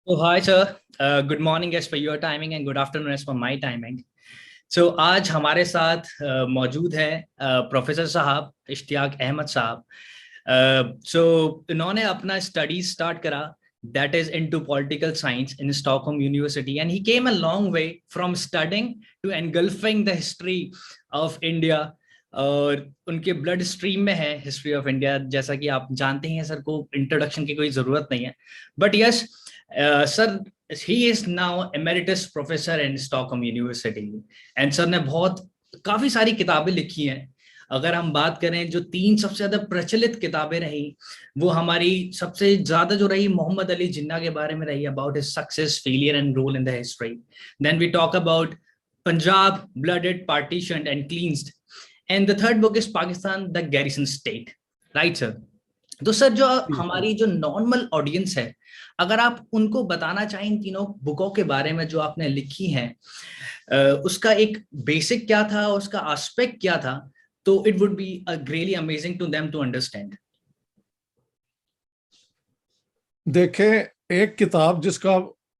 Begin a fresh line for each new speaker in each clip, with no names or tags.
So hi sir, good morning as per your timing and good afternoon as per my timing. So आज हमारे साथ मौजूद है professor साहब इश्तियाक अहमद साहब. सो इन्होंने अपना स्टडी स्टार्ट करा that is into political science in Stockholm University, and he came a long way from studying to engulfing the history of India. और उनके ब्लड स्ट्रीम में है हिस्ट्री ऑफ इंडिया, जैसा कि आप जानते हैं. सर को इंट्रोडक्शन की कोई जरूरत नहीं है, but yes sir, he is now emeritus professor in Stockholm University, and sir ने बहुत काफी सारी किताबें लिखी हैं. अगर हम बात करें जो तीन सबसे ज्यादा प्रचलित किताबें रही, वो हमारी सबसे ज्यादा जो रही मोहम्मद अली जिन्ना के बारे में रही, about his success, failure and role in the history. Then we talk about Punjab bloodied, partitioned and cleansed, and the third book is Pakistan the garrison state. Right sir? तो सर जो हमारी जो नॉर्मल ऑडियंस है, अगर आप उनको बताना चाहें इन तीनों बुकों के बारे में जो आपने लिखी हैं, उसका एक बेसिक क्या था, उसका एस्पेक्ट क्या था, तो it would be really amazing to them to understand.
देखें, एक किताब जिसका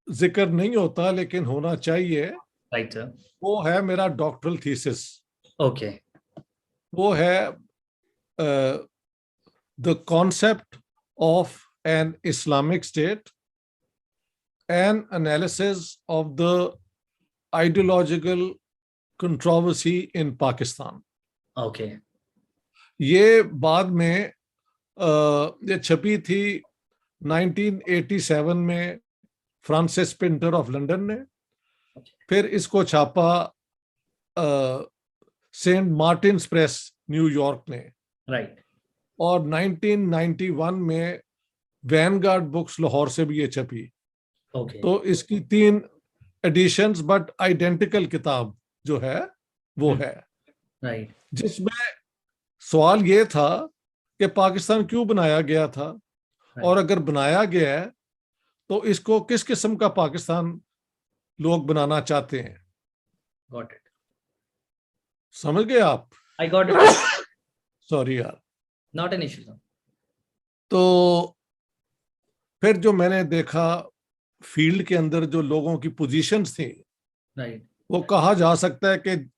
जिक्र नहीं होता लेकिन होना चाहिए,
राइट सर,
वो है मेरा डॉक्टरल थीसिस.
ओके.
वो है the concept of an Islamic state, N analysis of the ideological controversy in Pakistan.
Okay.
ये बाद में ये छपी थी 1987 में फ्रांसिस पिंटर ऑफ लंदन ने. फिर इसको छापा सेंट मार्टिन्स प्रेस न्यूयॉर्क ने.
राइट.
और 1991 में वैनगार्ड बुक्स लाहौर से भी ये छपी.
ओके.
तो इसकी 3 एडिशंस, बट आइडेंटिकल किताब जो है वो है.
राइट.
जिसमें सवाल ये था कि पाकिस्तान क्यों बनाया गया था, और अगर बनाया गया है तो इसको किस किस्म का पाकिस्तान लोग बनाना चाहते हैं.
Got it.
समझ गए आप?
I got it.
सॉरी यार.
Not an issue.
तो फिर जो मैंने देखा फील्ड के अंदर जो लोगों की पोजीशंस थी,
राइट,
वो कहा जा सकता है कि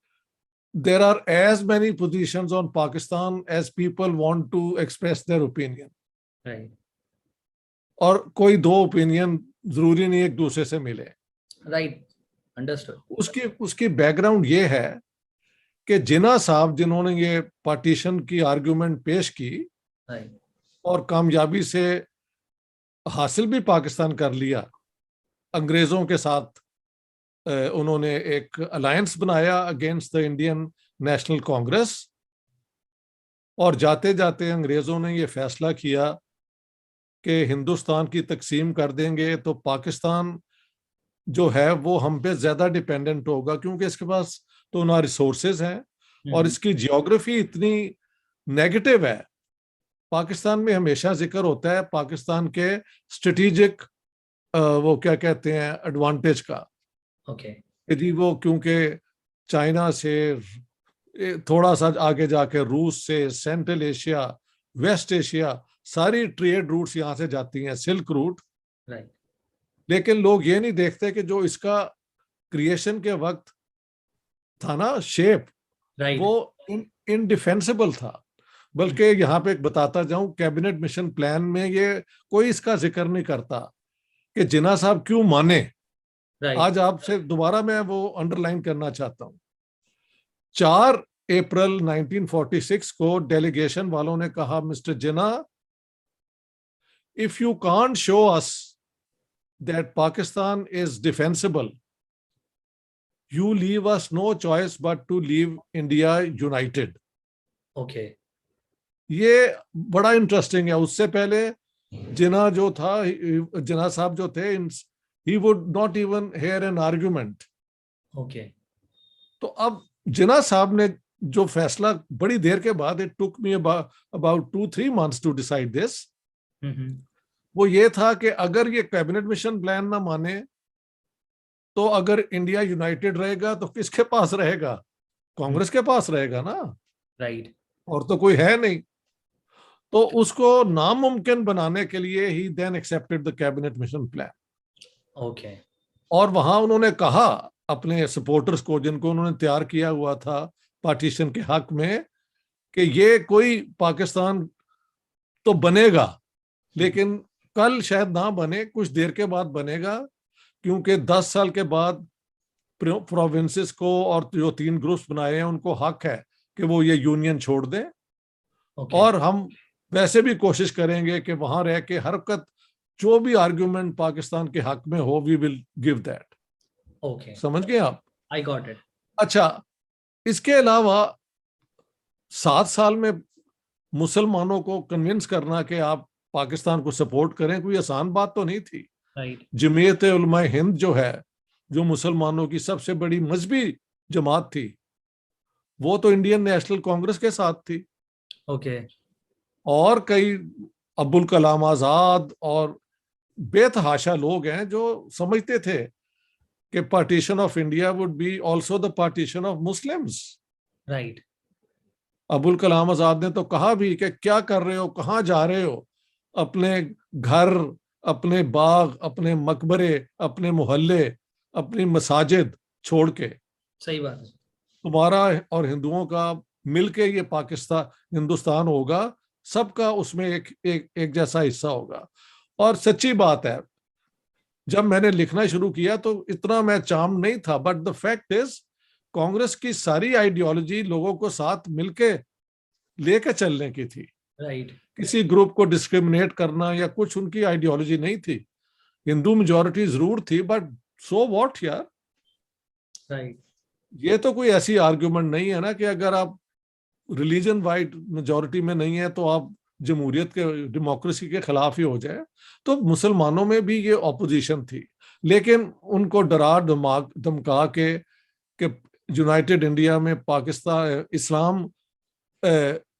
there are as many positions on Pakistan as people want to express their opinion.
Right.
और कोई 2 ओपिनियन जरूरी नहीं एक दूसरे से मिले.
राइट. अंडरस्टूड.
उसकी बैकग्राउंड ये है कि जिन्ना साहब जिन्होंने ये पार्टीशन की आर्गुमेंट पेश की
राइट.
और कामयाबी से हासिल भी पाकिस्तान कर लिया, अंग्रेजों के साथ उन्होंने एक अलायंस बनाया against the Indian national Congress. और जाते जाते अंग्रेजों ने ये फैसला किया कि हिंदुस्तान की तकसीम कर देंगे तो पाकिस्तान जो है वो हम पे ज्यादा डिपेंडेंट होगा, क्योंकि इसके पास तो ना रिसोर्सेज हैं और इसकी जियोग्राफी इतनी नेगेटिव है. पाकिस्तान में हमेशा जिक्र होता है पाकिस्तान के स्ट्रेटेजिक वो क्या कहते हैं एडवांटेज का.
ओके.
यदि वो क्योंकि चाइना से थोड़ा सा आगे जाके रूस से, सेंट्रल एशिया, वेस्ट एशिया, सारी ट्रेड रूट्स यहाँ से जाती हैं, सिल्क रूट.
राइट.
लेकिन लोग ये नहीं देखते कि जो इसका क्रिएशन के वक्त था ना शेप,
राइट.
वो इनडिफेंसिबल था. बल्कि यहाँ पे एक बताता जाऊं, कैबिनेट मिशन प्लान में ये कोई इसका जिक्र नहीं करता कि जिन्ना साहब क्यों माने.
राइट.
आज आपसे दोबारा मैं वो अंडरलाइन करना चाहता हूं. 4 अप्रैल 1946 को डेलीगेशन वालों ने कहा, mister Jinnah, if you can't show us that Pakistan is defensible, you leave us no choice but to leave India united.
Okay.
ये बड़ा इंटरेस्टिंग है. उससे पहले जिन्ना जो था, जिन्ना साहब जो थे, he would not even hear an argument.
Okay.
तो अब जिन्ना साहब ने जो फैसला बड़ी देर के बाद, it took me about 2-3 months to decide this, वो ये था कि अगर ये कैबिनेट मिशन प्लान ना माने तो अगर इंडिया यूनाइटेड रहेगा तो किसके पास रहेगा? कांग्रेस के पास रहेगा ना.
राइट.
और तो कोई है नहीं. तो उसको नामुमकिन बनाने के लिए ही then accepted the cabinet mission plan.
Okay.
और वहां उन्होंने कहा अपने सपोर्टर्स को, जिनको उन्होंने तैयार किया हुआ था पार्टीशन के हक में, कि ये कोई पाकिस्तान तो बनेगा, लेकिन कल शायद ना बने, कुछ देर के बाद बनेगा, क्योंकि 10 साल के बाद प्रोविंसेस को और जो 3 ग्रुप्स बनाए हैं उनको हक है कि वो ये यूनियन छोड़ दें।
ओके।
और हम वैसे भी कोशिश करेंगे कि वहां रह के हर वक्त जो भी आर्ग्यूमेंट पाकिस्तान के हक में हो, we will give that.
Okay.
समझ गए आप?
I got it.
अच्छा, इसके अलावा 7 साल में मुसलमानों को कन्विंस करना कि आप पाकिस्तान को सपोर्ट करें, कोई आसान बात तो नहीं थी।
राइट।
जमीयत उलमा हिंद जो है, जो मुसलमानों की सबसे बड़ी मजहबी जमात थी, वो तो इंडियन नेशनल कांग्रेस के साथ थी।
ओके।
और कई अब्दुल कलाम आजाद और बेतहाशा लोग हैं जो समझते थे कि partition of India would be also the partition of Muslims.
Right.
Abdul Kalam Azad ने तो कहा भी कि क्या कर रहे हो, कहाँ जा रहे हो, अपने घर, अपने बाग, अपने मकबरे, अपने मोहल्ले, अपनी मसाजिद छोड़ के।
सही बात है।
तुम्हारा और हिंदुओं का मिलके ये पाकिस्तान हिंदुस्तान होगा, सबका उसमें एक एक एक जैसा हिस्सा होगा। और सच्ची बात है, जब मैंने लिखना शुरू किया तो इतना मैं चार्म नहीं था, but the fact is Congress की सारी आइडियोलॉजी लोगों को साथ मिलके लेके चलने की थी।
राइट।
किसी ग्रुप को डिस्क्रिमिनेट करना या कुछ उनकी आइडियोलॉजी नहीं थी। हिंदू मेजोरिटी जरूर थी, बट सो व्हाट यार।
राइट।
ये तो कोई ऐसी आर्ग्यूमेंट नहीं है ना कि अगर आप रिलीजन वाइड मेजोरिटी में नहीं है तो आप जमहूरियत के, डेमोक्रेसी के खिलाफ ही हो जाए। तो मुसलमानों में भी ये ऑपोजिशन थी, लेकिन उनको डरा धमका के कि यूनाइटेड इंडिया में पाकिस्तान इस्लाम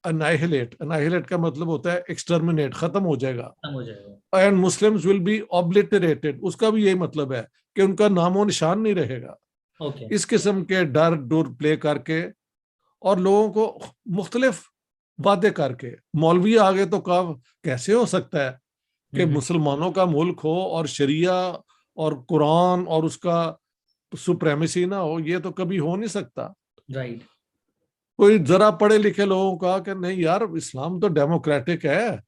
अनाहिलेट का मतलब होता है एक्सटर्मिनेट, खत्म हो जाएगा,
खत्म हो जाएगा।
And Muslims will be obliterated, उसका भी यही मतलब है कि उनका नामो निशान नहीं रहेगा।
ओके।
इस किस्म के डर डोर प्ले करके और लोगों को मुख्तलिफ वादे करके, मौलवी आ गए तो कहा कैसे हो सकता है कि मुसलमानों का मुल्क हो और शरिया और कुरान और उसका सुप्रेमेसी ना हो, ये तो कभी हो नहीं सकता।
राइट।
कोई जरा पढ़े लिखे लोगों का कि नहीं यार, इस्लाम तो डेमोक्रेटिक है,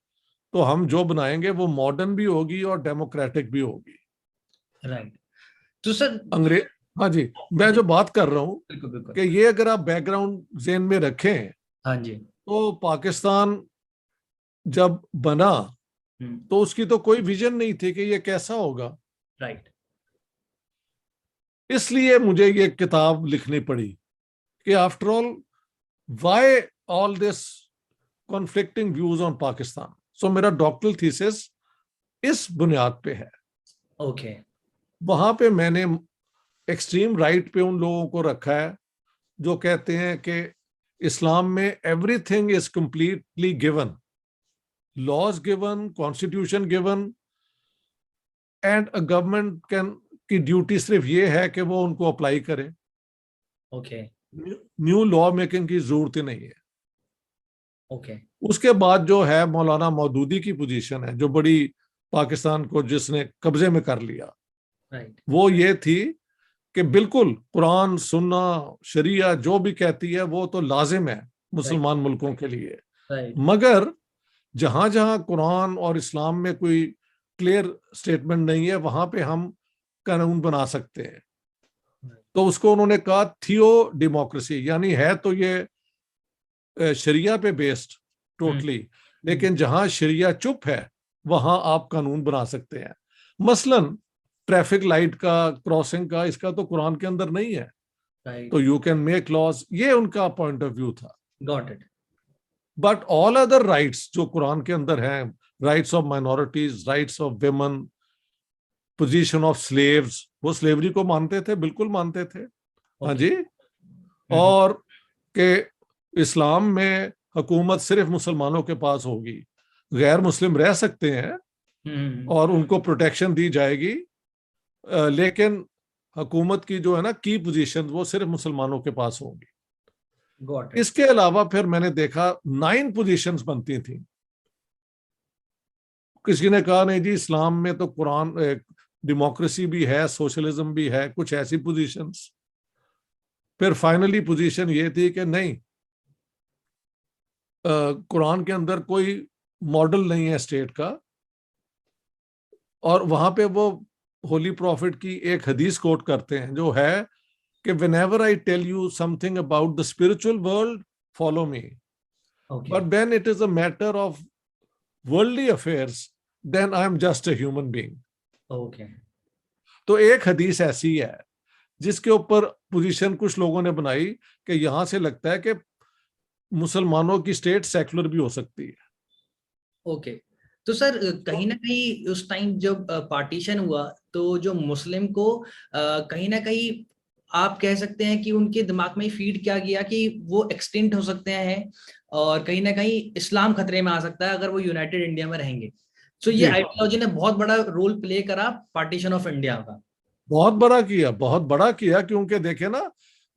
तो हम जो बनाएंगे वो मॉडर्न भी होगी और डेमोक्रेटिक भी होगी।
राइट। तो सर,
अंग्रेज, हाँ जी, मैं जो बात कर रहा हूँ
बिल्कुल बिल्कुल।
कि ये अगर आप बैकग्राउंड जेन में रखें,
हाँ जी।
तो पाकिस्तान जब बना तो उसकी तो कोई विजन नहीं थी कि ये कैसा होगा।
राइट।
इसलिए मुझे ये किताब लिखनी पड़ी कि after all why all this conflicting views on Pakistan. So मेरा डॉक्टरल थीसिस इस बुनियाद पे है।
ओके।
वहां पे मैंने एक्सट्रीम राइट पे उन लोगों को रखा है जो कहते हैं कि इस्लाम में everything is completely given, laws given, constitution given, and a government can की ड्यूटी सिर्फ ये है कि वो उनको अप्लाई करे।
ओके।
न्यू लॉ मेकिंग की जरूरत ही नहीं है।
ओके।
उसके बाद जो है मौलाना मौदूदी की पोजीशन है, जो बड़ी पाकिस्तान को जिसने कब्जे में कर लिया,
राइट।
वो ये थी कि बिल्कुल कुरान सुन्ना शरिया जो भी कहती है वो तो लाजिम है मुसलमान मुल्कों के लिए,
राइट।
मगर जहां जहां कुरान और इस्लाम में कोई क्लियर स्टेटमेंट नहीं है वहां पे हम कानून बना सकते हैं। तो उसको उन्होंने कहा थियो डेमोक्रेसी, यानी है तो ये शरिया पे बेस्ड टोटली, लेकिन जहां शरिया चुप है वहां आप कानून बना सकते हैं। मसलन ट्रैफिक लाइट का, क्रॉसिंग का, इसका तो कुरान के अंदर नहीं है,
राइट।
तो यू कैन मेक लॉज। ये उनका पॉइंट ऑफ व्यू था।
Got it.
But all other rights जो कुरान के अंदर हैं, rights of minorities, rights of women, position of slaves, वो स्लेवरी को मानते थे, बिल्कुल मानते थे। हाँ जी। और के इस्लाम में हुकूमत सिर्फ मुसलमानों के पास होगी, गैर मुस्लिम रह सकते हैं और उनको प्रोटेक्शन दी जाएगी, लेकिन हुकूमत की जो है ना की पोजीशन वो सिर्फ मुसलमानों के पास होगी। इसके अलावा फिर मैंने देखा 9 पोजीशंस बनती थी। किसी ने कहा नहीं जी, इस्लाम में तो कुरान डेमोक्रेसी भी है, सोशलिज्म भी है, कुछ ऐसी पोजीशंस। फिर फाइनली पोजीशन ये थी कि नहीं, कुरान के अंदर कोई मॉडल नहीं है स्टेट का, और वहां पे वो होली प्रॉफिट की एक हदीस कोट करते हैं जो है कि whenever I tell you something about the spiritual world, follow me.
Okay.
But when it is a matter of worldly affairs, then I am just a human being.
Okay.
तो एक हदीस ऐसी है जिसके ऊपर पोजीशन कुछ लोगों ने बनाई कि यहां से लगता है कि मुसलमानों की स्टेट सेकुलर भी हो सकती है।
ओके तो सर कहीं ना कहीं उस टाइम जब पार्टीशन हुआ तो जो मुस्लिम को कहीं ना कहीं आप कह सकते हैं कि उनके दिमाग में फीड किया गया कि वो एक्सटिंक्ट हो सकते हैं और कहीं ना कहीं इस्लाम खतरे में आ सकता है अगर वो यूनाइटेड इंडिया में रहेंगे। सो ये आइडियोलॉजी ने बहुत बड़ा रोल प्ले करा पार्टीशन ऑफ इंडिया का।
बहुत बड़ा किया क्योंकि देखे ना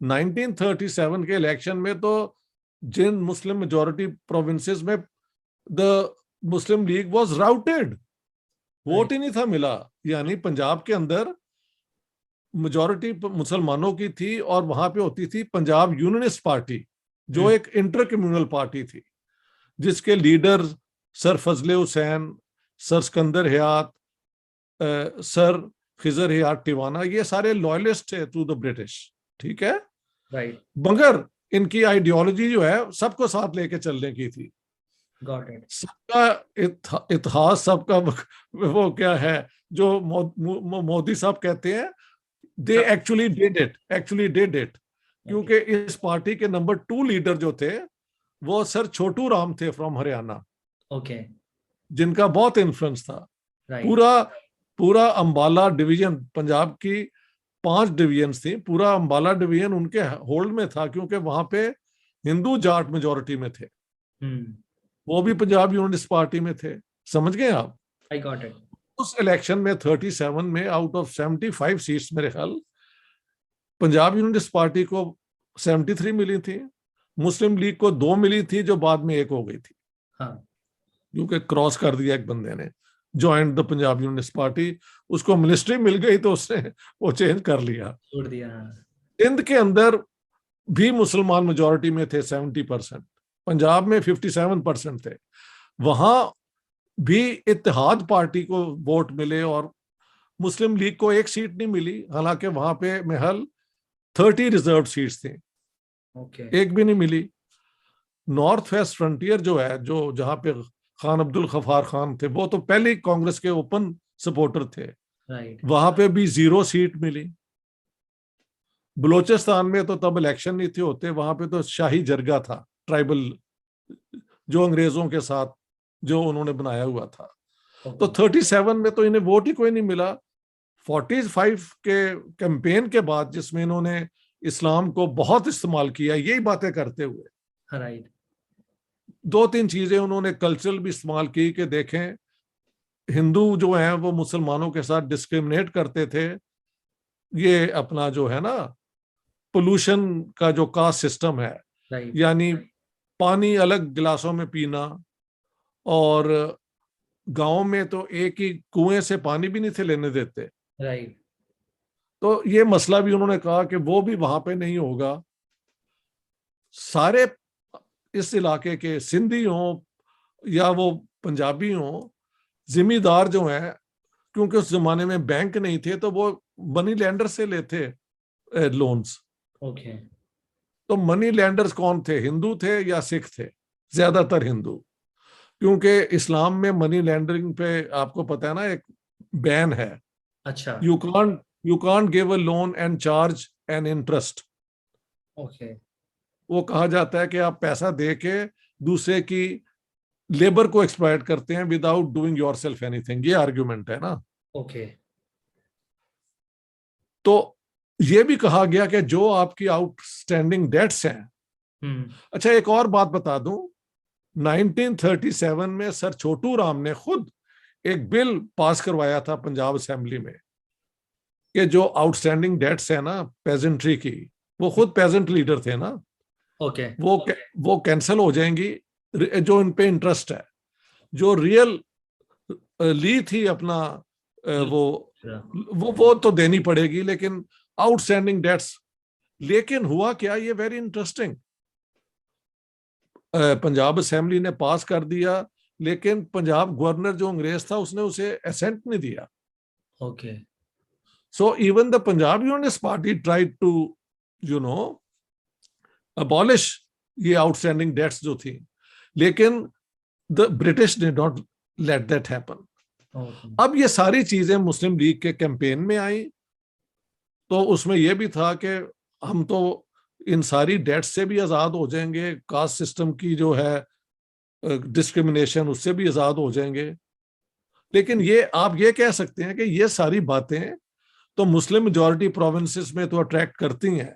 1937 के इलेक्शन में तो जिन मुस्लिम मेजॉरिटी प्रोविंसेस में the Muslim League was routed, vote ही नहीं था मिला। यानी पंजाब के अंदर मेजॉरिटी मुसलमानों की थी और वहां पे होती थी पंजाब यूनियनिस्ट पार्टी जो एक इंटर कम्युनल पार्टी थी जिसके लीडर सर फजले हुसैन, सर सिकंदर हयात, सर खिजर हयात टिवाना, ये सारे लॉयलिस्ट थे टू द ब्रिटिश। ठीक है,
राइट।
मगर इनकी आइडियोलॉजी जो है सबको साथ लेके चलने की थी।
Got it.
सबका इतिहास, सबका वो क्या है जो मोदी साहब कहते हैं, दे एक्चुअली डिड इट क्योंकि इस पार्टी के नंबर 2 लीडर जो थे वो सर छोटू राम थे फ्रॉम हरियाणा।
ओके।
जिनका बहुत इन्फ्लुएंस था।
राइट।
पूरा अंबाला डिवीजन, पंजाब की 5 डिवीजन थी, पूरा अंबाला डिवीजन उनके होल्ड में था क्योंकि वहां पे हिंदू जाट मेजोरिटी में थे। वो भी पंजाब यूनियनिस्ट पार्टी में थे। समझ गए आप?
I got it.
उस इलेक्शन में 37 में आउट ऑफ 75 सीट्स मेरे ख्याल पंजाब यूनियनिस्ट पार्टी को 73 मिली थी, मुस्लिम लीग को 2 मिली थी जो बाद में 1 हो गई थी।
हाँ।
क्योंकि क्रॉस कर दिया एक बंदे ने, joint the Punjab Unionist party, उसको मिनिस्ट्री मिल गई तो उसने वो चेंज कर लिया,
छोड़ दिया।
सिंध के अंदर भी मुसलमान मेजोरिटी में थे 70%, पंजाब में 57% थे। वहां भी इत्तेहाद पार्टी को वोट मिले और मुस्लिम लीग को 1 सीट नहीं मिली, हालांकि वहां पे महल 30 रिजर्व सीट्स थी।
ओके।
एक भी नहीं मिली। नॉर्थ वेस्ट फ्रंटियर जो है, जो जहां पे खान अब्दुल गफ्फार खान थे, वो तो पहले ही कांग्रेस के ओपन सपोर्टर थे।
राइट।
वहां पे भी 0 सीट मिली। बलोचिस्तान में तो तब इलेक्शन नहीं थे होते, वहां पे तो शाही जरगा था, ट्राइबल, जो अंग्रेजों के साथ जो उन्होंने बनाया हुआ था। तो 37 में तो इन्हें वोट ही कोई नहीं मिला। 45 के कैंपेन के बाद जिसमें इन्होंने इस्लाम को बहुत इस्तेमाल किया, यही बातें करते हुए,
राइट,
2-3 चीजें उन्होंने कल्चरल भी इस्तेमाल की कि देखें हिंदू जो हैं वो मुसलमानों के साथ डिस्क्रिमिनेट करते थे। ये अपना जो है ना पोल्यूशन का जो कास्ट सिस्टम है,
राइट,
यानी पानी अलग गिलासों में पीना, और गांव में तो एक ही कुएं से पानी भी नहीं थे लेने देते।
राइट।
तो ये मसला भी उन्होंने कहा कि वो भी वहां पे नहीं होगा। सारे इस इलाके के सिंधी हों या वो पंजाबी हों, जिम्मेदार जो हैं, क्योंकि उस जमाने में बैंक नहीं थे तो वो मनी लैंडर से लेते लोन्स।
ओके।
तो मनी लैंडर्स कौन थे, हिंदू थे या सिख थे? ज्यादातर हिंदू, क्योंकि इस्लाम में मनी लैंडरिंग पे आपको पता है ना एक बैन है।
अच्छा।
You can't give a loan and charge an interest.
Okay.
वो कहा जाता है कि आप पैसा दे के दूसरे की लेबर को एक्सप्लॉइट करते हैं विदाउट डूइंग योरसेल्फ एनीथिंग। ये आर्ग्यूमेंट है ना।
ओके।
तो ये भी कहा गया कि जो आपकी आउटस्टैंडिंग डेट्स हैं। अच्छा, एक और बात बता दूं, 1937 में सर छोटू राम ने खुद एक बिल पास करवाया था पंजाब असेंबली में कि जो आउटस्टैंडिंग डेट्स है ना पेजेंट्री की, वो खुद पेजेंट लीडर थे ना,
ओके,
वो कैंसिल हो जाएंगी। जो इन पे इंटरेस्ट है, जो रियल ली थी अपना वो वो तो देनी पड़ेगी, लेकिन आउटस्टैंडिंग डेट्स। लेकिन हुआ क्या, ये वेरी इंटरेस्टिंग, पंजाब असेंबली ने पास कर दिया, लेकिन पंजाब गवर्नर जो अंग्रेज था उसने उसे असेंट नहीं दिया।
Okay.
So even the Punjab Unionist Party tried to you know abolish ये आउटस्टैंडिंग डेट्स जो थी, लेकिन the British did not let that happen. अब ये सारी चीजें मुस्लिम लीग के कैंपेन में आई, तो उसमें यह भी था कि हम तो इन सारी डेट्स से भी आजाद हो जाएंगे, कास्ट सिस्टम की जो है डिस्क्रिमिनेशन उससे भी आजाद हो जाएंगे। लेकिन ये आप ये कह सकते हैं कि ये सारी बातें तो मुस्लिम मेजॉरिटी प्रोविंसेस में तो अट्रैक्ट करती हैं।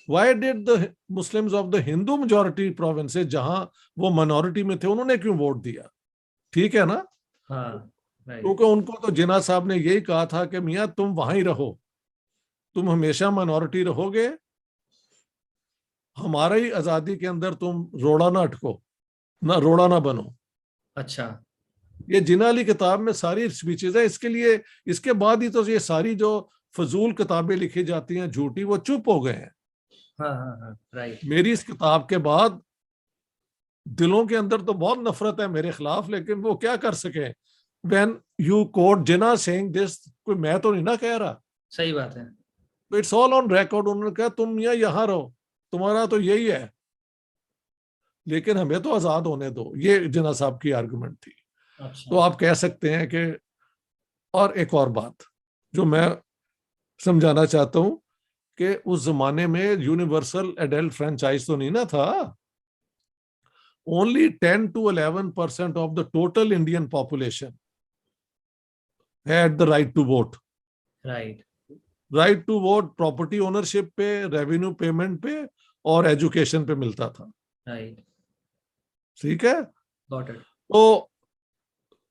Why did the Muslims of the Hindu majority provinces, जहां वो माइनॉरिटी में थे, उन्होंने क्यों वोट दिया? ठीक है ना?
हाँ,
क्योंकि उनको तो जिन्ना साहब ने यही कहा था कि मियां तुम वहां ही रहो, तुम हमेशा माइनॉरिटी रहोगे, हमारा ही आजादी के अंदर तुम रोड़ा ना अटको, ना रोड़ा ना बनो।
अच्छा।
ये जिन्ना अली किताब में सारी स्पीचेस है इसके लिए। इसके बाद ही तो ये सारी जो फजूल किताबें लिखी जाती हैं झूठी, वो चुप हो गए हैं।
हाँ हाँ हाँ, राइट।
मेरी इस किताब के बाद दिलों के अंदर तो बहुत नफरत है मेरे खिलाफ, लेकिन वो क्या कर सके। When you quote Jinnah saying this, कोई मैं तो नहीं ना कह रहा,
सही बात है।
तो इट्स ऑल ऑन रिकॉर्ड। उन्होंने कहा तुम यहाँ रहो, तुम्हारा तो यही है, लेकिन हमें तो आजाद होने दो। ये जिन्ना साहब की आर्गुमेंट थी।
अच्छा।
तो आप कह सकते हैं कि, और एक और बात जो मैं समझाना चाहता हूं, कि उस जमाने में यूनिवर्सल एडल्ट फ्रेंचाइज तो नहीं ना था। Only 10 to 11% of the total Indian population had the right to vote.
Right.
Right to vote property ownership पे, रेवेन्यू पेमेंट पे और एजुकेशन पे मिलता था।
राइट।
ठीक है?
Got it.
तो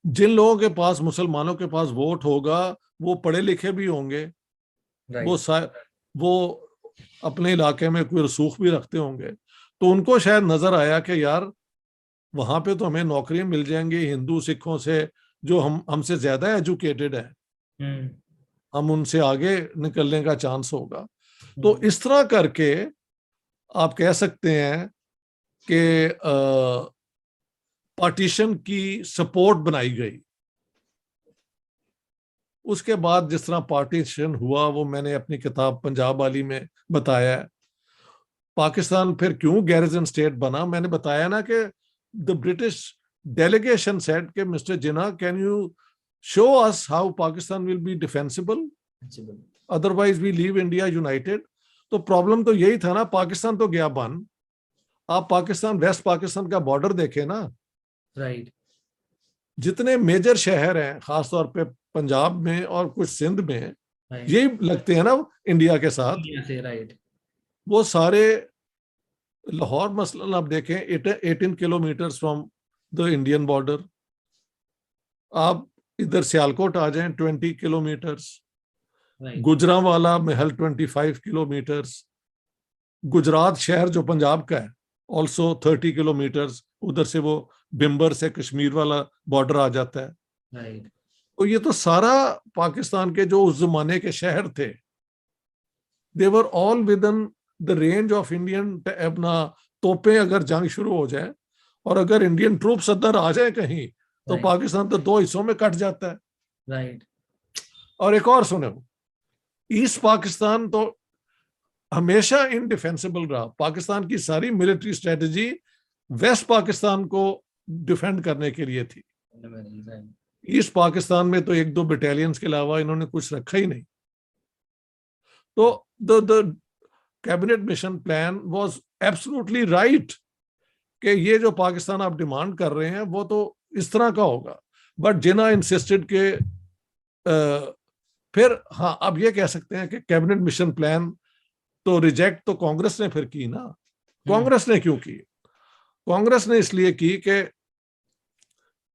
जिन लोगों के पास, मुसलमानों के पास वोट होगा, वो पढ़े लिखे भी होंगे, वो वो अपने इलाके में कोई रसूख भी रखते होंगे, तो उनको शायद नजर आया कि यार वहां पे तो हमें नौकरियां मिल जाएंगी हिंदू सिखों से, जो हमसे ज्यादा एजुकेटेड है, हम उनसे आगे निकलने का चांस होगा। तो इस तरह करके आप कह सकते हैं कि पार्टीशन की सपोर्ट बनाई गई। उसके बाद जिस तरह पार्टीशन हुआ वो मैंने अपनी किताब पंजाब वाली में बताया है। पाकिस्तान फिर क्यों गैरिजन स्टेट बना, मैंने बताया ना कि द ब्रिटिश डेलीगेशन सेड कि mister Jinnah, can you show us how Pakistan will be defensible, otherwise we leave India united. तो प्रॉब्लम तो यही था ना, पाकिस्तान तो गया बन। आप पाकिस्तान, वेस्ट पाकिस्तान का बॉर्डर देखे ना,
राइट।
जितने मेजर शहर हैं खासतौर पे पंजाब में और कुछ सिंध में, यही लगते हैं ना इंडिया के साथ,
राइट।
वो सारे, लाहौर मसलन आप देखें 18 kilometre from the Indian border. आप इधर सियालकोट आ जाएं 20 किलोमीटर्स, गुजरांवाला महल 25 किलोमीटर्स, गुजरात शहर जो पंजाब का है ऑल्सो 30 किलोमीटर्स, उधर से वो बिम्बर से कश्मीर वाला बॉर्डर आ जाता है।
राइट।
तो ये तो सारा पाकिस्तान के जो उस जमाने के शहर थे, they were all within the range of Indian. अपना तोपें अगर जंग शुरू हो जाए और अगर इंडियन ट्रूप्स अंदर आ जाए कहीं, तो पाकिस्तान तो दो हिस्सों में कट जाता है।
राइट।
और एक और सुनो, ईस्ट पाकिस्तान तो हमेशा इनडिफेंसिबल रहा। पाकिस्तान की सारी मिलिट्री स्ट्रेटजी वेस्ट पाकिस्तान को डिफेंड करने के लिए थी। ईस्ट पाकिस्तान में तो 1-2 बटालियंस के अलावा इन्होंने कुछ रखा ही नहीं। तो the cabinet mission plan was absolutely right कि ये जो पाकिस्तान आप डिमांड कर रहे हैं वो तो इस तरह का होगा। बट जिन्ना इंसिस्टेड के फिर हाँ, अब ये कह सकते हैं कि कैबिनेट मिशन प्लान तो रिजेक्ट तो कांग्रेस ने फिर की ना। कांग्रेस ने क्यों की? कांग्रेस ने इसलिए की कि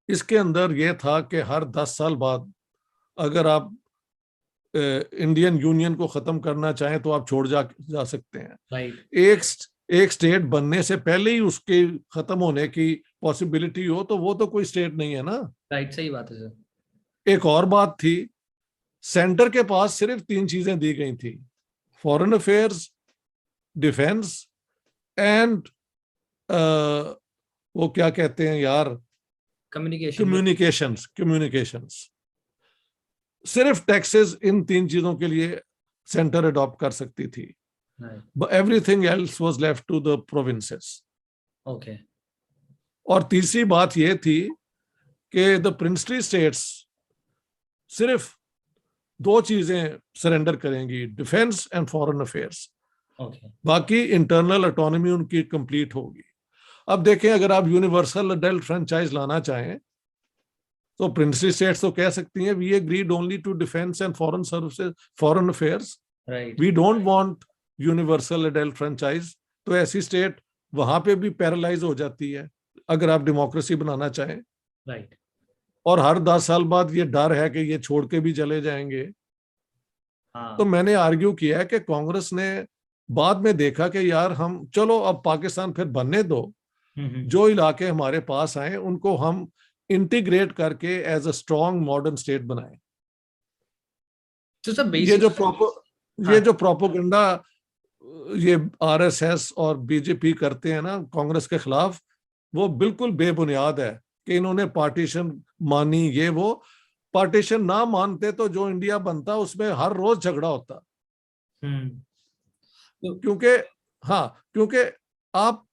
इसके अंदर यह था कि हर 10 साल बाद अगर आप इंडियन यूनियन को खत्म करना चाहें तो आप छोड़ जा सकते हैं।
right.
एक स्टेट बनने से पहले ही उसके खत्म होने की पॉसिबिलिटी हो तो वो तो कोई स्टेट नहीं है ना।
राइट, सही बात है सर।
एक और बात थी सेंटर के पास सिर्फ 3 चीजें दी गई थी, फॉरेन अफेयर्स, डिफेंस एंड वो क्या कहते हैं यार, कम्युनिकेशंस। सिर्फ टैक्सेस इन 3 चीजों के लिए सेंटर अडॉप्ट कर सकती थी, everything else was left to the provinces.
Okay.
और तीसरी बात यह थी कि द प्रिंसली स्टेट्स सिर्फ 2 चीजें सरेंडर करेंगी, डिफेंस एंड फॉरेन अफेयर्स। बाकी इंटरनल ऑटोनॉमी उनकी कंप्लीट होगी। अब देखें, अगर आप यूनिवर्सल अडल्ट फ्रेंचाइज लाना चाहें तो प्रिंसली स्टेट्स तो कह सकती हैं we agreed only to defence and foreign services, foreign affairs, we don't want universal adult franchise. तो ऐसी स्टेट वहां पे भी पैरालाइज हो जाती है अगर आप डेमोक्रेसी बनाना चाहें।
राइट।
और हर 10 साल बाद ये डर है कि ये छोड़ के भी चले जाएंगे। तो मैंने आर्ग्यू किया है कि कांग्रेस ने बाद में देखा कि यार हम चलो अब पाकिस्तान फिर बनने दो, जो इलाके हमारे पास आए उनको हम इंटीग्रेट करके as a strong modern state बनाए।
तो
ये जो प्रोपोगंडा ये आरएसएस और बीजेपी करते हैं ना कांग्रेस के खिलाफ, वो बिल्कुल बेबुनियाद है कि इन्होंने पार्टीशन मानी। ये वो पार्टीशन ना मानते तो जो इंडिया बनता उसमें हर रोज झगड़ा होता। क्योंकि आप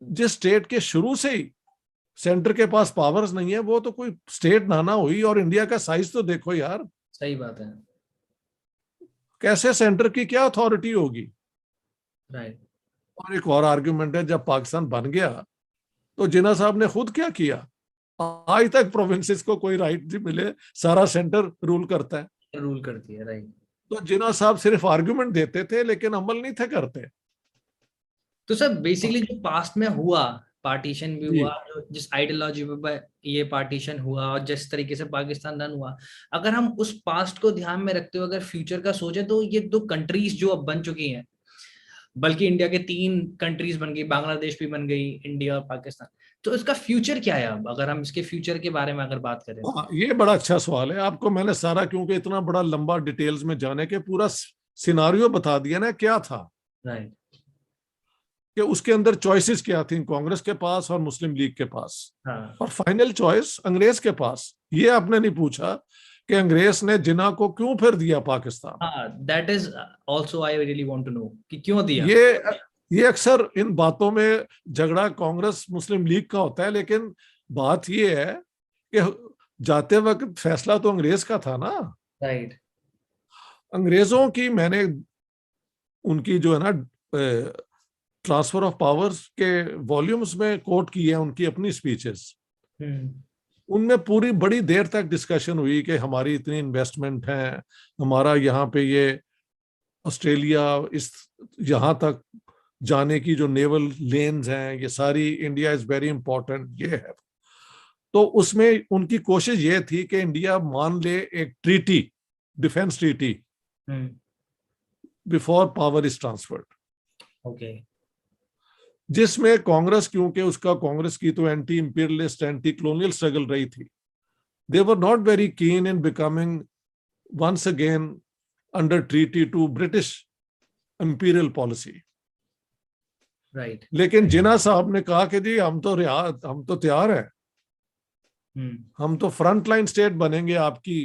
जिस स्टेट के शुरू से ही सेंटर के पास पावर्स नहीं है, वो तो कोई स्टेट ना हुई। और इंडिया का साइज तो देखो यार।
सही बात है।
कैसे सेंटर की क्या अथॉरिटी होगी।
राइट।
और एक और आर्ग्यूमेंट है, जब पाकिस्तान बन गया तो जिन्ना साहब ने खुद क्या किया, आज तक प्रोविंसेस को कोई राइट नहीं मिले, सारा सेंटर रूल करता है,
रूल करती है। राइट।
तो जिन्ना साहब सिर्फ आर्ग्यूमेंट देते थे लेकिन अमल नहीं थे करते।
तो सर बेसिकली जो पास्ट में हुआ, पार्टीशन भी हुआ, जो जिस आइडियोलॉजी पे ये पार्टीशन हुआ और जिस तरीके से पाकिस्तान रन हुआ, अगर हम उस पास्ट को ध्यान में रखते हुए अगर फ्यूचर का सोचे तो ये 2 कंट्रीज जो अब बन चुकी हैं, बल्कि इंडिया के 3 कंट्रीज बन गई, बांग्लादेश भी बन गई, इंडिया और पाकिस्तान, तो इसका फ्यूचर क्या है अब, अगर हम इसके फ्यूचर के बारे में अगर बात करें?
ये बड़ा अच्छा सवाल है। आपको मैंने सारा, क्योंकि इतना बड़ा लंबा डिटेल्स में जाने के पूरा सिनारियो बता दिया ना क्या था।
राइट।
कि उसके अंदर चॉइसेस क्या थी कांग्रेस के पास और मुस्लिम लीग के पास। और फाइनल चॉइस अंग्रेज के पास। ये आपने नहीं पूछा कि अंग्रेज ने जिन्ना को क्यों फिर दिया Pakistan.
That is also I really want to know कि क्यों दिया।
ये अक्सर इन बातों में झगड़ा कांग्रेस मुस्लिम लीग का होता है, लेकिन बात ये है कि जाते वक्त फैसला तो अंग्रेज का था ना।
राइट।
अंग्रेजों की मैंने उनकी जो है ना ट्रांसफर ऑफ पावर्स के वॉल्यूम्स में कोट की है उनकी अपनी स्पीचेस। उनमें पूरी बड़ी देर तक डिस्कशन हुई कि हमारी इतनी इन्वेस्टमेंट है, हमारा यहाँ पे ये ऑस्ट्रेलिया इस यहाँ तक जाने की जो नेवल लेन्स हैं, ये सारी इंडिया इज वेरी इंपॉर्टेंट, ये है। तो उसमें उनकी कोशिश ये थी कि इंडिया मान ले एक treaty, defence treaty, before power is transferred.
Okay.
जिसमें कांग्रेस, क्योंकि उसका कांग्रेस की तो anti imperialist anti colonial struggle रही थी, they were not very keen in becoming once again under treaty to British imperial policy.
Right.
लेकिन जिन्ना साहब ने कहा कि जी हम तो तैयार हैं, हम तो फ्रंट लाइन स्टेट बनेंगे आपकी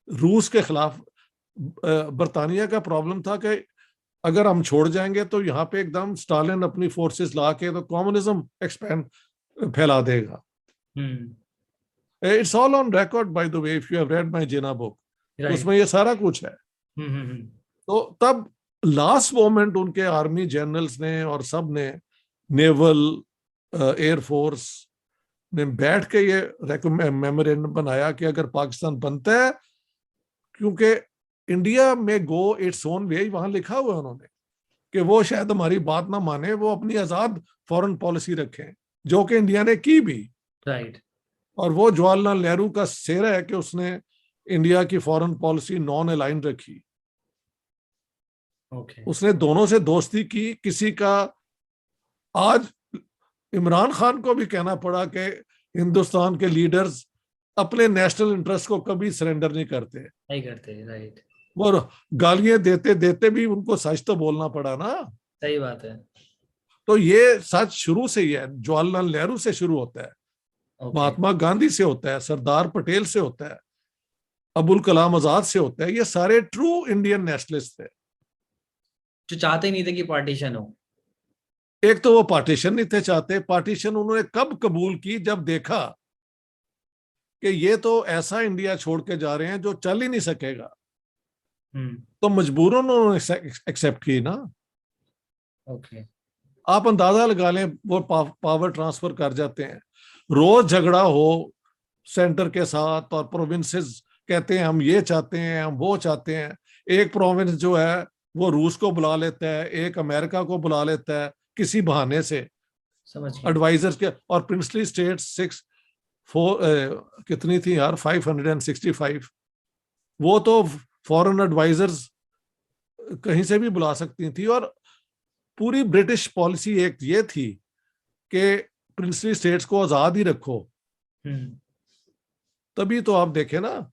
रूस के खिलाफ। बरतानिया का प्रॉब्लम था कि अगर हम छोड़ जाएंगे तो यहाँ पे एकदम स्टालिन अपनी फोर्सेस ला के तो कम्युनिज्म एक्सपेंड फैला देगा। It's all on record by the way, if you have read my Jinnah book, उसमें ये सारा कुछ है। तो तब लास्ट मोमेंट उनके आर्मी जनरल्स ने और सब ने, नेवल एयरफोर्स ने बैठ के ये मेमोरेंडम बनाया कि अगर पाकिस्तान बनता है, क्योंकि इंडिया में गो इट्स ओन वे, वहां लिखा हुआ उन्होंने कि वो शायद हमारी बात ना माने, वो अपनी आजाद फॉरेन पॉलिसी रखें, जो कि इंडिया ने की भी।
राइट।
और वो जवाहरलाल नेहरू का सेहरा है कि उसने इंडिया की फॉरेन पॉलिसी नॉन अलाइन रखी। उसने दोनों से दोस्ती की। किसी का आज इमरान खान को भी कहना पड़ा कि हिंदुस्तान के लीडर्स अपने नेशनल इंटरेस्ट को कभी सरेंडर नहीं करते।
नहीं करते, राइट।
वो गालियां देते देते भी उनको सच तो बोलना पड़ा ना।
सही बात है।
तो ये सच शुरू से ही है, जवाहरलाल नेहरू से शुरू होता है,
ओके।
महात्मा गांधी से होता है, सरदार पटेल से होता है, अबुल कलाम आजाद से होता है। ये सारे ट्रू इंडियन नेशनलिस्ट थे,
जो चाहते नहीं थे कि पार्टीशन हो।
एक तो वो पार्टीशन नहीं थे चाहते। पार्टीशन उन्होंने कब कबूल की, जब देखा कि ये तो ऐसा इंडिया छोड़ के जा रहे हैं जो चल ही नहीं सकेगा, तो मजबूरन उन्होंने एक्सेप्ट की ना।
ओके।
आप अंदाजा लगा लें, वो पावर ट्रांसफर कर जाते हैं, रोज झगड़ा हो सेंटर के साथ, और प्रोविंसेस कहते हैं हम ये चाहते हैं, हम वो चाहते हैं। एक प्रोविंस जो है वो रूस को बुला लेता है, एक अमेरिका को बुला लेता है किसी बहाने से,
समझ गया।
एडवाइजर्स के। और प्रिंसली स्टेट कितनी थी यार, 565। वो तो फॉरेन एडवाइजर्स कहीं से भी बुला सकती थी। और पूरी ब्रिटिश पॉलिसी एक ये थी कि प्रिंसली स्टेट्स को आजाद ही रखो। तभी तो आप देखें ना,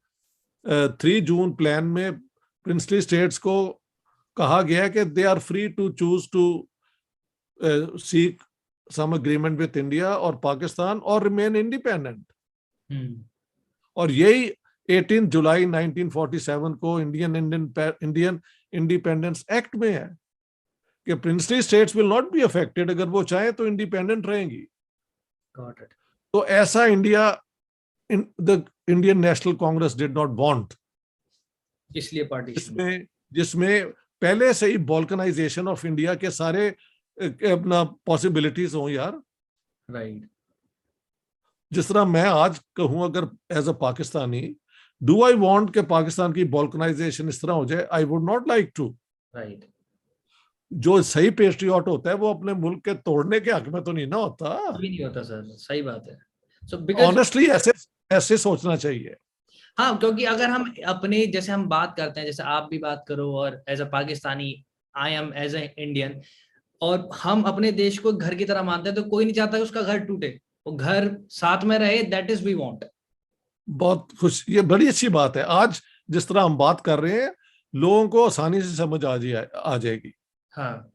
3 जून प्लान में प्रिंसली स्टेट्स को कहा गया कि they are free to choose to seek some agreement with India और पाकिस्तान और रिमेन इंडिपेंडेंट। और यही 18 जुलाई 1947 को इंडियन इंडिपेंडेंस एक्ट में है कि princely states will not be affected, अगर वो चाहे तो इंडिपेंडेंट रहेंगी।
Got it.
तो ऐसा India the Indian national Congress did not want,
इसलिए पार्टीशन,
जिसमें पहले से ही बॉल्कनाइजेशन ऑफ इंडिया के सारे अपना पॉसिबिलिटीज हो यार।
राइट।
जिस तरह मैं आज कहूं, अगर as a Pakistani, do I want कि पाकिस्तान की बॉल्कनाइजेशन इस तरह हो जाए? I would not like to.
Right.
जो सही पेट्रियट होता है वो अपने मुल्क के तोड़ने के हक में तो नहीं ना होता।
भी नहीं होता सर, सही बात है। सो बिकॉज
ऑनेस्टली ऐसे ऐसे सोचना चाहिए।
हाँ, क्योंकि अगर हम अपने जैसे हम बात करते हैं, जैसे आप भी बात करो, और as a Pakistani, I am as a Indian, और हम अपने देश को घर की तरह मानते हैं, तो कोई नहीं चाहता कि उसका घर टूटे, वो घर साथ में रहे। That is we want.
बहुत खुश, ये बड़ी अच्छी बात है। आज जिस तरह हम बात कर रहे हैं, लोगों को आसानी से समझ आ जाएगी।
हाँ,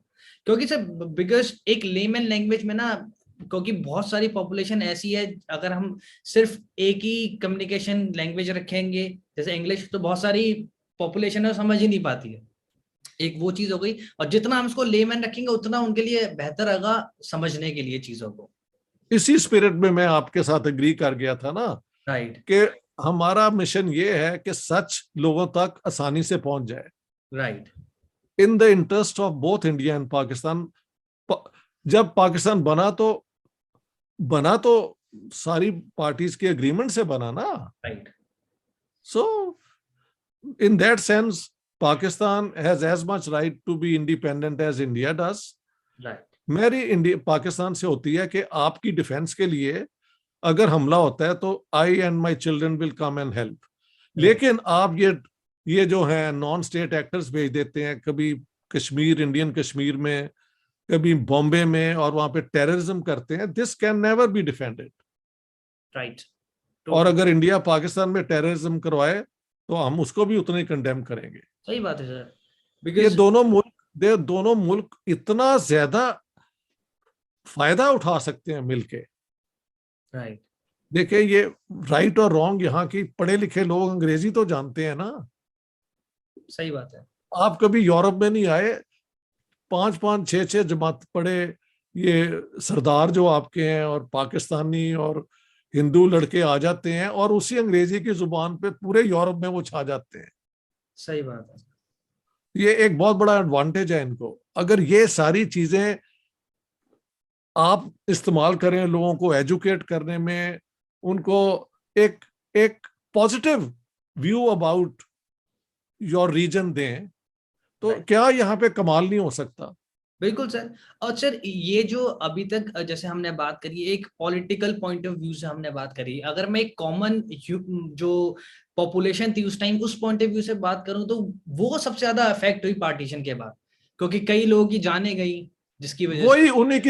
क्योंकि सर बिकॉज एक लेमन लैंग्वेज में ना, क्योंकि बहुत सारी पॉपुलेशन ऐसी है, अगर हम सिर्फ एक ही कम्युनिकेशन लैंग्वेज रखेंगे जैसे इंग्लिश, तो बहुत सारी पॉपुलेशन है समझ ही नहीं पाती है। एक वो चीज हो गई, और जितना हम इसको लेमन रखेंगे उतना उनके लिए बेहतर होगा समझने के लिए चीजों को।
इसी स्पिरिट में मैं आपके साथ एग्री कर गया था ना,
राइट।
कि हमारा मिशन ये है कि सच लोगों तक आसानी से पहुंच जाए,
right.
In the interest of both India and Pakistan. जब पाकिस्तान बना तो सारी पार्टीज के एग्रीमेंट से बना ना।
Right.
So in that sense Pakistan has as much right to be independent as India does.
Right.
मेरी इंडिया पाकिस्तान से होती है कि आपकी डिफेंस के लिए अगर हमला होता है तो I and my children will come and help. लेकिन आप ये जो है नॉन स्टेट एक्टर्स भेज देते हैं, कभी कश्मीर, इंडियन कश्मीर में, कभी बॉम्बे में, और वहां पे टेररिज्म करते हैं। This can never be defended.
Right.
और अगर इंडिया पाकिस्तान में टेररिज्म करवाए तो हम उसको भी उतना ही कंडेम करेंगे।
सही बात है सर,
ये
बिकॉज
दोनों मुल्क इतना ज्यादा फायदा उठा सकते हैं मिलके।
राइट।
देखिए, ये राइट और रॉन्ग, यहाँ की पढ़े लिखे लोग अंग्रेजी तो जानते हैं ना।
सही बात है।
आप कभी यूरोप में नहीं आए, 5-5 6-6 जमात पढ़े ये सरदार जो आपके हैं, और पाकिस्तानी और हिंदू लड़के आ जाते हैं, और उसी अंग्रेजी की जुबान पे पूरे यूरोप में वो छा जाते हैं।
सही बात है।
ये एक बहुत बड़ा एडवांटेज है इनको। अगर ये सारी चीजें आप इस्तेमाल करें, लोगों को एजुकेट करने में, उनको एक एक positive view about your region दें, तो क्या यहाँ पे कमाल नहीं हो सकता?
बिल्कुल सर। और सर ये जो अभी तक जैसे हमने बात करी, एक पॉलिटिकल पॉइंट ऑफ व्यू से हमने बात करी, अगर मैं एक कॉमन जो पॉपुलेशन थी उस टाइम, उस पॉइंट ऑफ व्यू से बात करूं, तो वो सबसे ज्यादा अफेक्ट हुई पार्टीशन के बाद, क्योंकि कई लोगों की जाने गई, जिसकी वजह
वही उन्हीं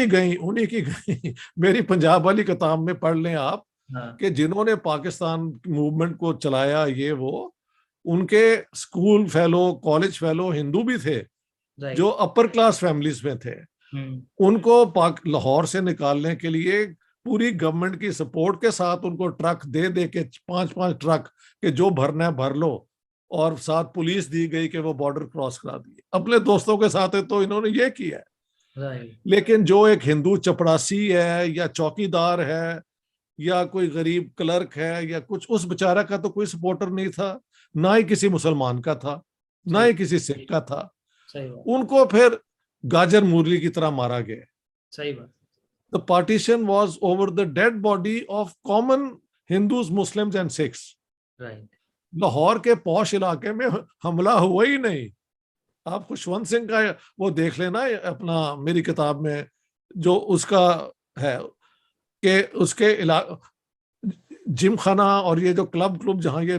की गई मेरी पंजाब वाली किताब में पढ़ लें आप,
हाँ,
कि जिन्होंने पाकिस्तान मूवमेंट को चलाया, ये वो, उनके school fellow, college fellow Hindu भी थे जो
राइट।
अपर क्लास फैमिलीज में थे।
हम्म।
उनको पाक लाहौर से निकालने के लिए पूरी गवर्नमेंट की सपोर्ट के साथ उनको ट्रक दे दे के, 5-5 ट्रक के जो भरना है भर लो, और साथ पुलिस दी गई कि वो बॉर्डर क्रॉस करा दिए। अपने दोस्तों के साथ है तो इन्होंने ये किया है।
राइट।
लेकिन जो एक हिंदू चपड़ासी है या चौकीदार है या कोई गरीब क्लर्क है या कुछ, उस बेचारा का तो कोई सपोर्टर नहीं था, ना ही किसी मुसलमान का था, ना
सही।
ही किसी सिख का था।
सही बात।
उनको फिर गाजर मूली की तरह मारा गया।
सही बात।
The partition was over the dead body of common Hindus, Muslims and Sikhs.
Right.
Lahore के पौश इलाके में हमला हुआ ही नहीं। आप खुशवंत सिंह का वो देख लेना अपना, मेरी किताब में जो उसका है कि उसके जिम खाना और ये जो क्लब जहां ये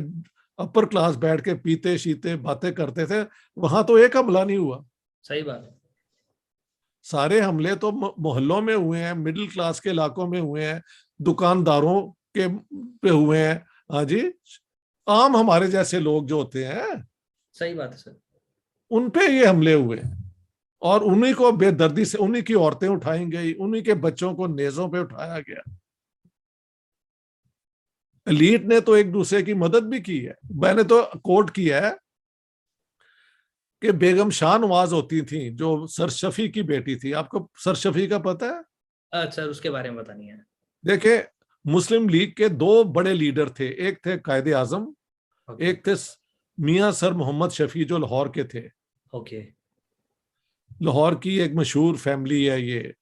अपर क्लास बैठ के पीते शीते बातें करते थे, वहां तो एक हमला नहीं हुआ।
सही बात है।
सारे हमले तो मोहल्लों में हुए हैं, मिडिल क्लास के इलाकों में हुए हैं, दुकानदारों के पे हुए हैं। हाँ जी, आम हमारे जैसे लोग जो होते हैं
सही बात है सर।
उन पे ये हमले हुए हैं, और उन्हीं को बेदर्दी से, उन्हीं की औरतें उठाई गई, उन्हीं के बच्चों को नेजों पे उठाया गया। एलीट ने तो एक दूसरे की मदद भी की है। मैंने तो कोट किया है कि बेगम शाहनवाज होती थी जो सरशफी की बेटी थी। आपको सरशफी का पता है?
अच्छा सर, उसके बारे में बतानी है।
देखे, मुस्लिम लीग के दो बड़े लीडर थे, एक थे कायदे आजम,
ओके।
एक थे मियां सर मोहम्मद शफी जो लाहौर के थे।
ओके।
लाहौर की एक मशहूर फैमिली है ये,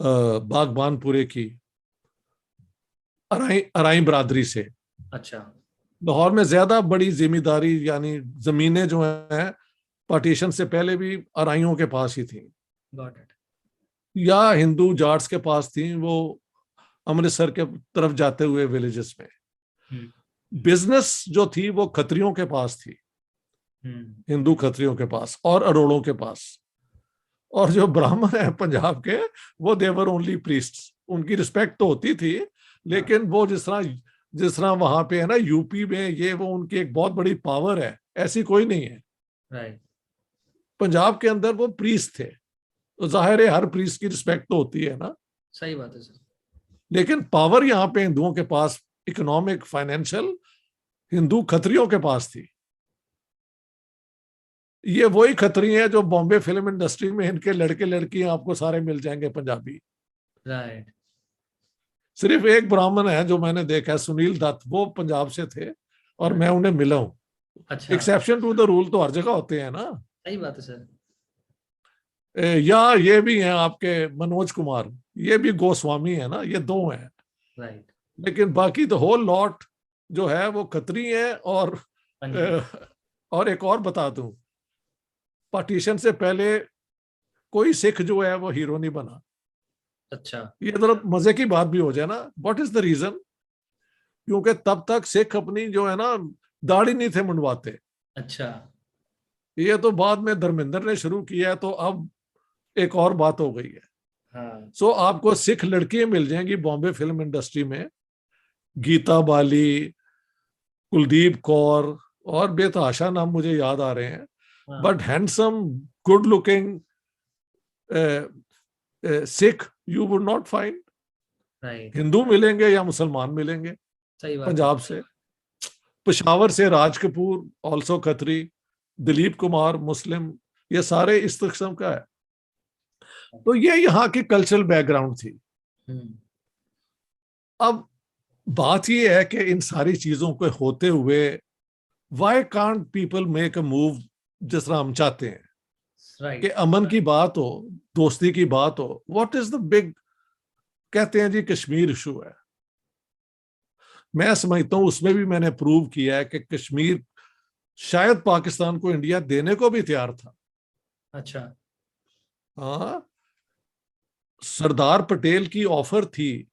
बागबानपुरे की, अराई अराई बरादरी से।
अच्छा।
लाहौर में ज्यादा बड़ी जिम्मेदारी यानी जमीनें जो हैं पार्टीशन से पहले भी अराइयों के पास ही थी,
गॉट इट।
या हिंदू जाट्स के पास थी, वो अमृतसर के तरफ जाते हुए विलेजेस में।
हम्म।
बिजनेस जो थी वो खत्रियों के पास थी,
हम्म।
हिंदू खत्रियों के पास और अरोड़ों के पास। और जो ब्राह्मण है पंजाब के, वो देवर ओनली प्रीस्ट्स। उनकी रिस्पेक्ट तो होती थी,
हाँ।
लेकिन वो जिस तरह वहां पे है ना यूपी में, ये वो उनकी एक बहुत बड़ी पावर है, ऐसी कोई नहीं है।
राइट।
पंजाब के अंदर वो प्रीस्ट थे, तो जाहिर है हर प्रीस्ट की रिस्पेक्ट तो होती है ना।
सही बात है सर।
लेकिन पावर यहाँ पे हिंदुओं के पास, इकोनॉमिक फाइनेंशियल, हिंदू खत्रियों के पास थी। ये वही खतरी हैं जो बॉम्बे फिल्म इंडस्ट्री में इनके लड़के लड़कियां आपको सारे मिल जाएंगे पंजाबी।
राइट।
सिर्फ एक ब्राह्मण है जो मैंने देखा है, सुनील दत्त, वो पंजाब से थे और मैं उन्हें मिला हूं।
अच्छा।
एक्सेप्शन टू द रूल तो हर जगह होते हैं ना।
सही बात है सर।
या ये भी हैं आपके मनोज कुमार, ये भी गोस्वामी है ना, ये दो हैं।
राइट।
लेकिन बाकी द होल लॉट जो है वो खत्री है।
पंजाब।
और एक और बता दूं, पार्टीशन से पहले कोई सिख जो है वो हीरो नहीं बना।
अच्छा।
ये जरा मजे की बात भी हो जाए ना, व्हाट इज द रीजन? क्योंकि तब तक सिख अपनी जो है ना दाढ़ी नहीं थे मुंडवाते।
अच्छा।
ये तो बाद में धर्मेंद्र ने शुरू किया है, तो अब एक और बात हो गई है।
हाँ।
सो आपको सिख लड़कियां मिल जाएंगी बॉम्बे फिल्म इंडस्ट्री में, गीता बाली, कुलदीप कौर, और बेतहाशा नाम मुझे याद आ रहे हैं,
हाँ।
But handsome, good looking Sikh you would not find.
Right.
Hindu मिलेंगे या मुसलमान मिलेंगे।
सही बात है।
पंजाब से, पेशावर से राज कपूर ऑल्सो खत्री, दिलीप कुमार मुस्लिम, ये सारे इस किस्म का है। तो ये यहाँ की कल्चरल बैकग्राउंड थी।
हम्म।
अब बात ये है कि इन सारी चीजों को होते हुए why can't people make a move जिस तरह हम चाहते हैं कि
राइट।
अमन की बात हो, दोस्ती की बात हो। व्हाट इज द बिग, कहते हैं जी कश्मीर इशू है। मैं समझता हूं उसमें भी मैंने प्रूव किया है कि कश्मीर शायद पाकिस्तान को इंडिया देने को भी तैयार था।
अच्छा।
हाँ, सरदार पटेल की ऑफर थी।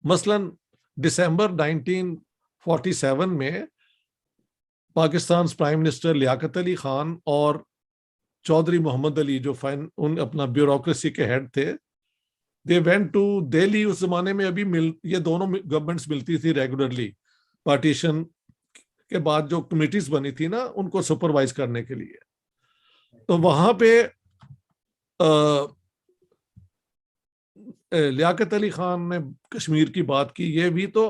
मसलन दिसंबर 1947 में पाकिस्तान प्राइम मिनिस्टर लियाकत अली खान और चौधरी मोहम्मद अली जो उन अपना ब्यूरोक्रेसी के हेड थे, दे वेंट टू दिल्ली। उस जमाने में अभी ये दोनों गवर्नमेंट्स मिलती थी रेगुलरली, पार्टीशन के बाद जो कमिटीज बनी थी ना उनको सुपरवाइज करने के लिए। तो वहां पे लियाकत अली खान ने कश्मीर की बात की। ये भी तो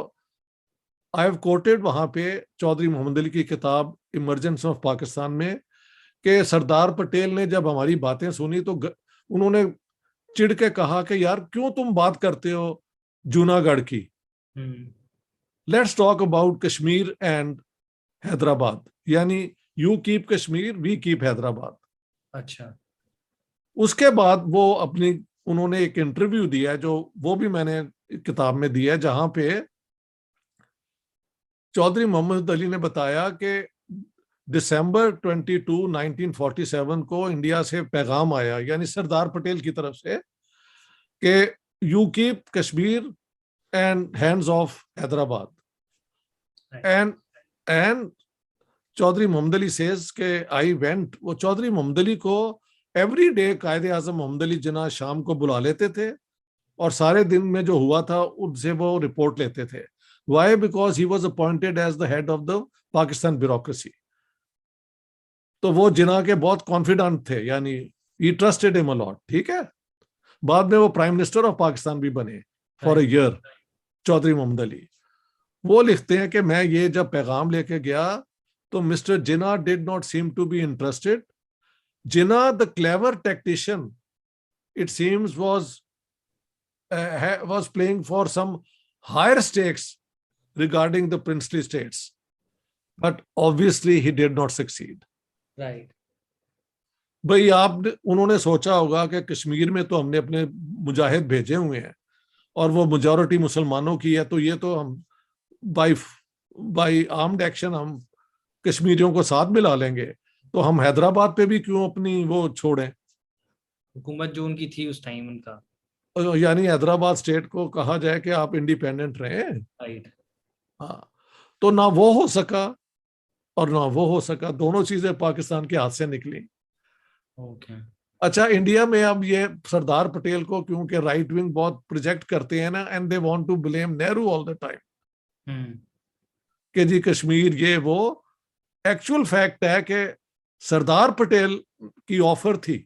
आई हैव कोटेड वहां पे चौधरी मोहम्मद अली की किताब इमरजेंस ऑफ पाकिस्तान में, कि सरदार पटेल ने जब हमारी बातें सुनी तो उन्होंने चिढ़ के कहा कि यार क्यों तुम बात करते हो जूनागढ़ की, let's talk about Kashmir and Hyderabad, यानी you keep Kashmir we keep Hyderabad.
अच्छा।
उसके बाद वो उन्होंने एक इंटरव्यू दिया, जो वो भी मैंने किताब में दिया, जहां पे चौधरी मोहम्मद अली ने बताया कि दिसंबर 22, 1947 को इंडिया से पैगाम आया, यानी सरदार पटेल की तरफ से, कि you keep Kashmir and hands off Hyderabad. And Chaudhry Mohammad Ali says के आई वेंट, वो चौधरी मोहम्मद अली को एवरी डे कायदे आजम मोहम्मद अली जिन्ना शाम को बुला लेते थे और सारे दिन में जो हुआ था उनसे वो रिपोर्ट लेते थे। Why? Because he was appointed as the head of the Pakistan bureaucracy. तो वो जिन्ना के बहुत कॉन्फिडेंट थे, यानी he trusted him a lot. ठीक है, बाद में वो प्राइम मिनिस्टर ऑफ पाकिस्तान भी बने for a year, Chaudhry Mohammad Ali. वो लिखते हैं कि मैं ये जब पैगाम लेके गया तो mister Jinnah did not seem to be interested. Jinnah, the clever tactician, it seems was playing for some higher stakes regarding the princely states, but obviously he did not succeed.
Right.
भाई उन्होंने सोचा होगा कि कश्मीर में तो हमने अपने मुजाहिद भेजे हुए हैं और वो मेजॉरिटी मुसलमानों की है, तो ये तो हम बाई आर्म्ड एक्शन हम कश्मीरियों को साथ मिला लेंगे, तो हम हैदराबाद पे भी क्यों अपनी वो छोड़ें।
हुकूमत जो उनकी थी उस टाइम उनका,
यानी हैदराबाद स्टेट को कहा जाए कि आप इंडिपेंडेंट रहे।
राइट।
हाँ, तो ना वो हो सका और ना वो हो सका, दोनों चीजें पाकिस्तान के हाथ से निकली।
ओके।
अच्छा, इंडिया में अब ये सरदार पटेल को क्योंकि राइट विंग बहुत प्रोजेक्ट करते हैं ना, and they want to blame Nehru all the time कि जी कश्मीर ये वो। एक्चुअल फैक्ट है कि सरदार पटेल की ऑफर थी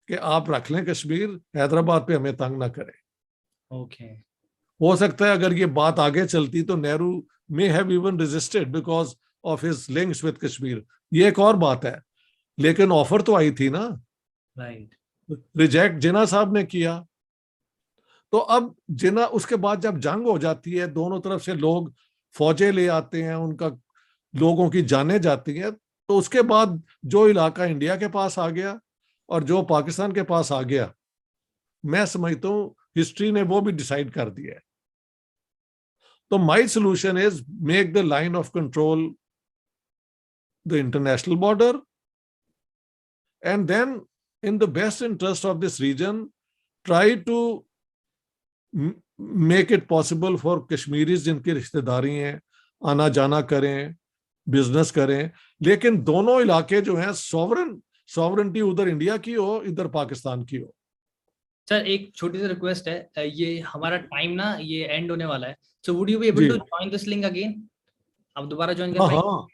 कि आप रख लें कश्मीर, हैदराबाद पे हमें तंग ना करें।
ओके।
हो सकता है अगर ये बात आगे चलती तो Nehru may have even resisted because of his links with Kashmir, ये एक और बात है, लेकिन ऑफर तो आई थी ना।
राइट।
रिजेक्ट जिन्ना साहब ने किया। तो अब जिन्ना, उसके बाद जब जंग हो जाती है, दोनों तरफ से लोग फौजें ले आते हैं, उनका लोगों की जानें जाती हैं, तो उसके बाद जो इलाका इंडिया के पास आ गया और जो पाकिस्तान के पास आ गया, मैं समझता हूं हिस्ट्री ने वो भी डिसाइड कर दिया है। तो my solution is make the line of control the international border, and then in the best interest of this region try to make it possible for Kashmiris जिनकी रिश्तेदारी हैं आना जाना करें, बिजनेस करें, लेकिन दोनों इलाके जो हैं सॉवरेंटी उधर इंडिया की हो, इधर पाकिस्तान की हो।
सर एक छोटी सी रिक्वेस्ट है, ये हमारा टाइम ना ये एंड होने वाला है, so would you be able to join this link again? आप दोबारा ज्वाइन कर पाएंगे?
हाँ,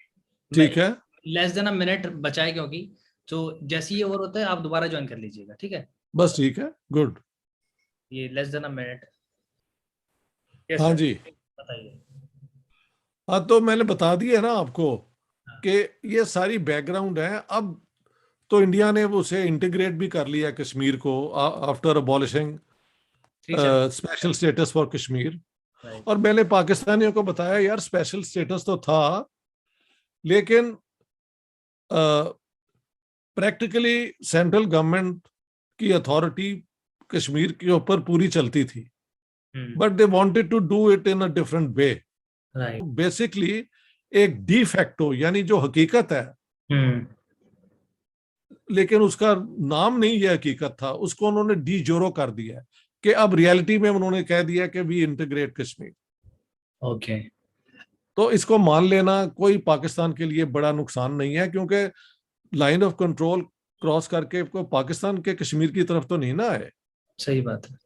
ठीक है।
लेस देन अ मिनट बचा है क्योंकि, तो जैसे ही ओवर होता है आप दोबारा ज्वाइन कर लीजिएगा, ठीक है?
बस ठीक है, गुड।
ये लेस देन अ मिनट।
हाँ जी,
बताइए।
हाँ, तो मैंने बता दिया ना आपको कि ये सारी बैकग्राउंड है। अब तो इंडिया ने उसे इंटीग्रेट भी कर लिया कश्मीर को after abolishing special status for Kashmir. और मैंने पाकिस्तानियों को बताया यार स्पेशल स्टेटस तो था, लेकिन प्रैक्टिकली सेंट्रल गवर्नमेंट की अथॉरिटी कश्मीर के ऊपर पूरी चलती थी, but they wanted to do it in a different way. Basically एक डी फैक्टो, यानी जो हकीकत है, लेकिन उसका नाम नहीं ये हकीकत था, उसको उन्होंने डी जोरो कर दिया कि अब रियलिटी में उन्होंने कह दिया कि वी इंटीग्रेट कश्मीर।
ओके।
तो इसको मान लेना कोई पाकिस्तान के लिए बड़ा नुकसान नहीं है, क्योंकि लाइन ऑफ कंट्रोल क्रॉस करके कोई पाकिस्तान के कश्मीर की तरफ तो नहीं ना है।
सही बात है।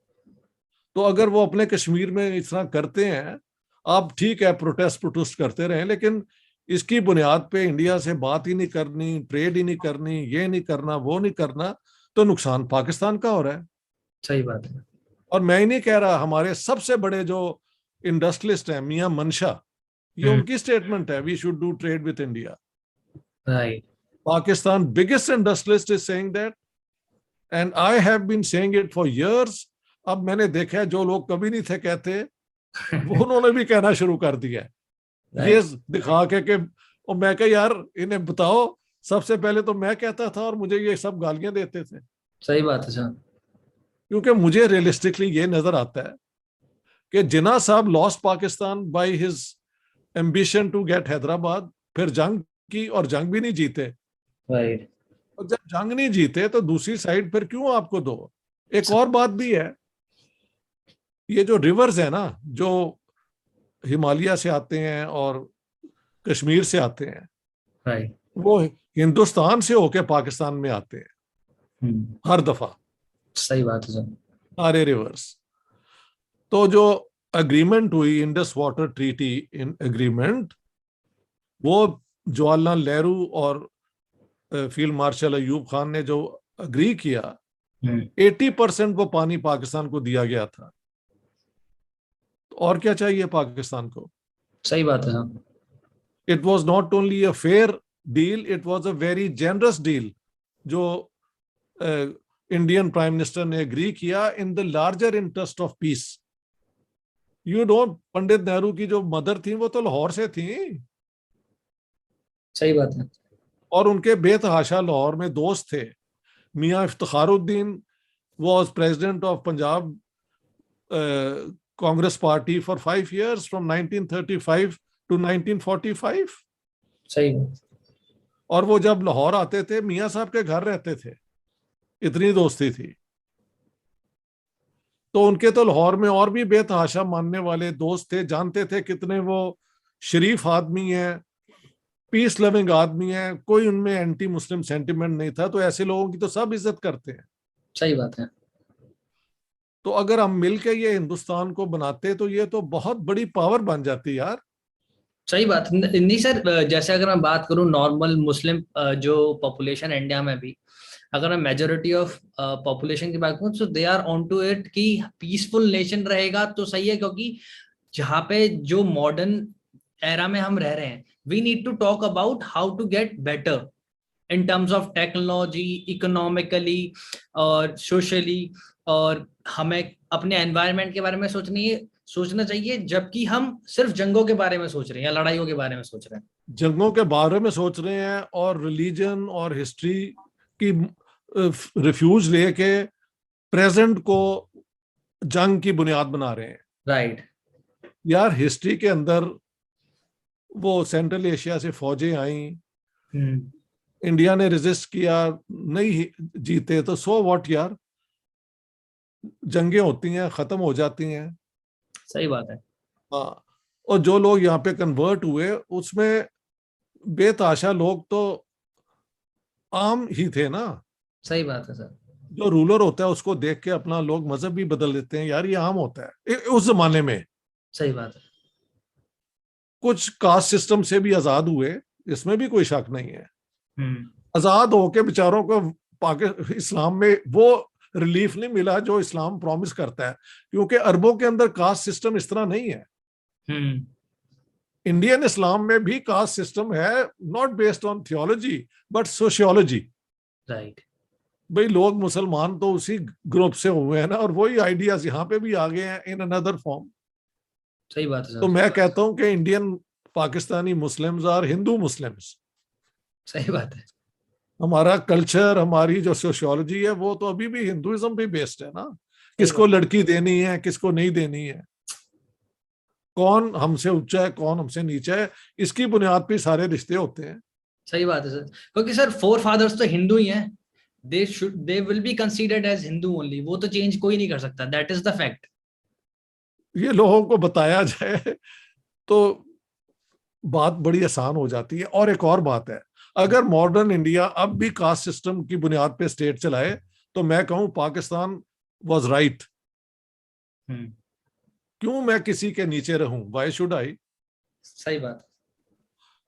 तो अगर वो अपने कश्मीर में इस तरह करते हैं, आप ठीक है प्रोटेस्ट करते रहे, लेकिन इसकी बुनियाद पे इंडिया से बात ही नहीं करनी, ट्रेड ही नहीं करनी, ये नहीं करना, वो नहीं करना, तो नुकसान पाकिस्तान का हो रहा है।
सही बात है।
और मैं ही नहीं कह रहा, हमारे सबसे बड़े जो इंडस्ट्रियलिस्ट हैं मियां मंशा, ये
हम्म।
उनकी स्टेटमेंट है, we should do trade with India.
Right.
Pakistan biggest industrialist is saying that, and I have been saying it for years. अब मैंने देखा है जो लोग कभी नहीं थे कहते, वो उन्होंने भी कहना शुरू कर दिया है, ये
राइट।
दिखा के और मैं कह यार इन्हें बताओ, सबसे पहले तो मैं कहता था और मुझे ये सब गालियां देते थे।
सही बात है सर।
क्योंकि मुझे रियलिस्टिकली ये नजर आता है कि जिन्ना साहब lost Pakistan by his ambition to get Hyderabad, फिर जंग की और जंग भी नहीं जीते।
राइट।
और जब जंग नहीं जीते तो दूसरी साइड फिर क्यों आपको दो। एक और बात भी है, ये जो रिवर्स है ना, जो हिमालय से आते हैं और कश्मीर से आते हैं,
राइट।
वो हिंदुस्तान से होके पाकिस्तान में आते हैं हर दफा,
सही बात है सर।
सारे रिवर्स। तो जो एग्रीमेंट हुई, Indus water treaty in agreement, वो जवाहरलाल नेहरू और फील्ड मार्शल अयूब खान ने जो अग्री किया, 80% वो पानी पाकिस्तान को दिया गया था। तो और क्या चाहिए पाकिस्तान को।
सही बात है sir.
It was not only a fair deal, it was a very generous deal जो इंडियन प्राइम मिनिस्टर ने एग्री किया in the larger interest of peace. You know, Pandit Nehru की जो मदर थी वो तो लाहौर से थी,
सही बात है।
और उनके बेतहाशा लाहौर में दोस्त थे। मियां Iftikharuddin was president of Punjab Congress Party for 5 years, from 1935 to 1945।
सही बात।
और वो जब लाहौर आते थे मियां साहब के घर रहते थे, इतनी दोस्ती थी। तो उनके तो लाहौर में और भी बेतहाशा मानने वाले दोस्त थे, जानते थे कितने वो शरीफ आदमी हैं, पीस लविंग आदमी हैं, कोई उनमें एंटी मुस्लिम सेंटिमेंट नहीं था। तो ऐसे लोगों की तो सब इज्जत करते हैं।
सही बात है।
तो अगर हम मिलके ये हिंदुस्तान को बनाते तो ये तो बहुत बड़ी पावर बन जाती यार।
सही बात नहीं सर, जैसे अगर मैं बात करूं नॉर्मल मुस्लिम जो पॉपुलेशन इंडिया में भी, अगर मैं मेजोरिटी ऑफ पॉपुलेशन की बात करूं तो they are on to it कि पीसफुल नेशन रहेगा तो सही है, क्योंकि जहाँ पे जो मॉडर्न एरा में हम रह रहे हैं, we need to talk about how to get better in terms of technology, economically और सोशली, और हमें अपने एनवायरनमेंट के बारे में सोचना चाहिए, जबकि हम सिर्फ जंगों के बारे में सोच रहे हैं या लड़ाइयों के बारे में सोच रहे हैं।
जंगों के बारे में सोच रहे हैं और रिलीजन और हिस्ट्री की रिफ्यूज लेके प्रेजेंट को जंग की बुनियाद बना रहे हैं।
राइट।
यार हिस्ट्री के अंदर वो सेंट्रल एशिया से फौजें आई, इंडिया ने रेजिस्ट किया, नहीं जीते तो सो व्हाट यार, जंगें होती हैं, खत्म हो जाती हैं।
सही बात है।
हाँ, और जो लोग यहाँ पे कन्वर्ट हुए उसमें बेतहाशा लोग तो आम ही थे ना।
सही बात है सर।
जो रूलर होता है उसको देख के अपना लोग मजहब भी बदल देते हैं यार, ये आम होता है उस जमाने में।
सही बात है।
कुछ कास्ट सिस्टम से भी आजाद हुए, इसमें भी कोई शक नहीं है।
हम्म।
आजाद होके बेचारों को इस्लाम में वो रिलीफ नहीं मिला जो इस्लाम प्रॉमिस करता है, क्योंकि अरबों के अंदर कास्ट सिस्टम इस तरह नहीं है। इंडियन इस्लाम में भी कास्ट सिस्टम है, not based on theology but sociology.
Right.
भाई लोग मुसलमान तो उसी ग्रुप से हुए हैं ना, और वही आइडियाज यहाँ पे भी आ गए हैं इन अनदर फॉर्म।
सही बात है
तो
सर।
मैं कहता हूं कि इंडियन पाकिस्तानी मुस्लिम्स और हिंदू मुस्लिम्स,
सही बात है।
हमारा कल्चर, हमारी जो सोशियोलॉजी है वो तो अभी भी हिंदुइज्म पे बेस्ड है ना।
सही
किसको लड़की देनी है, किसको नहीं देनी है, कौन हमसे ऊंचा है, कौन हमसे नीचा है, इसकी बुनियाद पे सारे रिश्ते होते हैं।
सही बात है सर, क्योंकि सर फोर फादर्स तो हिंदू ही हैं, they will be considered as Hindu only, वो तो चेंज कोई नहीं कर सकता, दैट इज द फैक्ट।
ये लोगों को बताया जाए तो बात बड़ी आसान हो जाती है। और एक और बात है, अगर मॉडर्न इंडिया अब भी कास्ट सिस्टम की बुनियाद पे स्टेट चलाए तो मैं कहूं पाकिस्तान was right.
हम्म,
क्यों मैं किसी के नीचे रहूं? Why should I?
सही बात।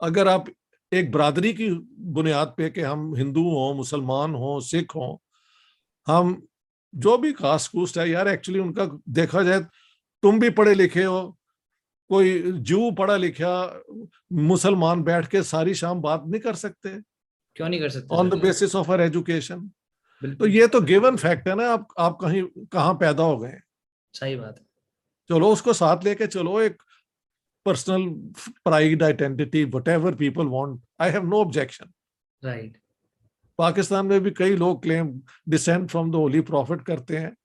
अगर आप एक बरादरी की बुनियाद पे कि हम हिंदू हों, मुसलमान हों, सिख हों, हम जो भी कास्ट कूस्ट है यार, एक्चुअली उनका देखा जाए, तुम भी पढ़े लिखे हो, कोई जू पढ़ा लिखा मुसलमान बैठ के सारी शाम बात नहीं कर सकते
क्यों नहीं कर सकते
on the
sir?
Basis of our education? तो
बिल्कुल
ये तो गिवन फैक्ट है ना, आप कहीं कहाँ पैदा हो गए।
सही बात है।
चलो उसको साथ लेके चलो, एक personal pride, identity, whatever people want, I have no objection.
Right.
Pakistan में भी कई लोग claim descent from the holy prophet करते हैं,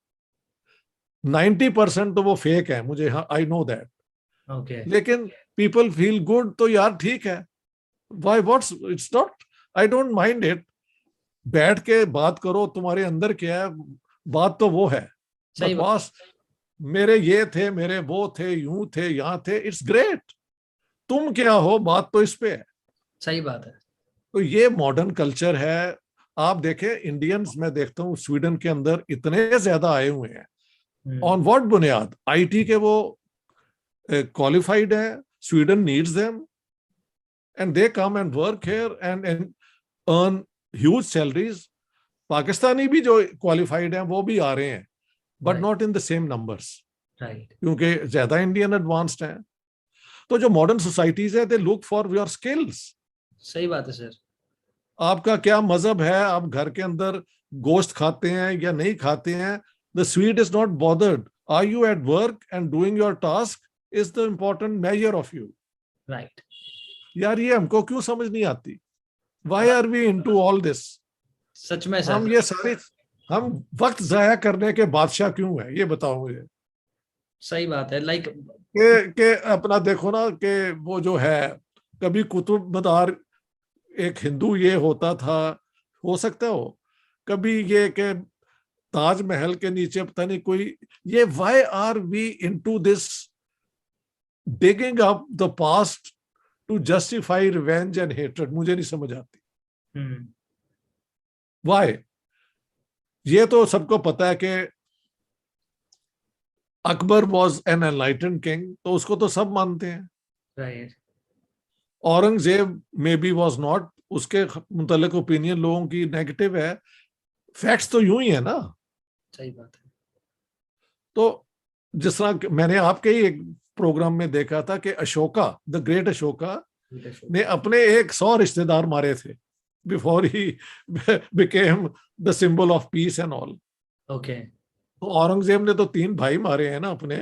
90% तो वो फेक है, मुझे, आई नो दैट।
ओके।
लेकिन पीपल फील गुड, तो यार ठीक है, why, what's, it's not, I don't mind it. बैठ के बात करो, तुम्हारे अंदर क्या है, बात तो वो है।
सही बात।
बकवास मेरे ये थे, मेरे वो थे, यूं थे, यहां थे, इट्स ग्रेट। तुम क्या हो, बात तो इस पे है।
सही बात है।
तो ये मॉडर्न कल्चर है। आप देखें इंडियंस, मैं देखता हूँ स्वीडन के अंदर इतने ज्यादा आए हुए हैं। ऑन व्हाट बुनियाद? आईटी के वो क्वालिफाइड है, Sweden needs them and they come and work here and earn huge salaries. Pakistani भी जो क्वालिफाइड हैं वो भी आ रहे हैं, but not in the same numbers,
right.
क्योंकि ज्यादा इंडियन एडवांस्ड हैं। तो जो मॉडर्न सोसाइटीज है, they look for your skills.
सही बात है सर।
आपका क्या मजहब है, आप घर के अंदर गोश्त खाते हैं या नहीं खाते हैं, the sweet is not bothered. Are you at work and doing your task is the important major of you.
Right.
यार ये हमको क्यों समझ नहीं आती? Why are we into all this?
सच में
हम
सर।
ये सारी, हम वक्त जाया करने के बादशाह क्यों है, ये बताओ मुझे।
सही बात है। लाइक
के अपना देखो ना, कि वो जो है, कभी कुतुब मीनार एक हिंदू ये होता था, हो सकता हो, कभी ये कि ताजमहल के नीचे पता नहीं कोई, ये why are we into this digging up the past to justify revenge and hatred? मुझे नहीं समझ आती व्हाई। ये तो सबको पता है कि Akbar was an enlightened king, तो उसको तो सब मानते हैं।
Right.
Aurangzeb may be was not, उसके मुतल्लिक ओपिनियन लोगों की नेगेटिव है, फैक्ट्स तो यूं ही है ना।
सही बात है।
तो जिस तरह मैंने आपके ही एक प्रोग्राम में देखा था कि अशोका, द ग्रेट अशोका ने अपने 100 रिश्तेदार मारे थे before he became the symbol of peace and all.
Okay.
तो औरंगजेब ने तो 3 भाई मारे हैं ना अपने।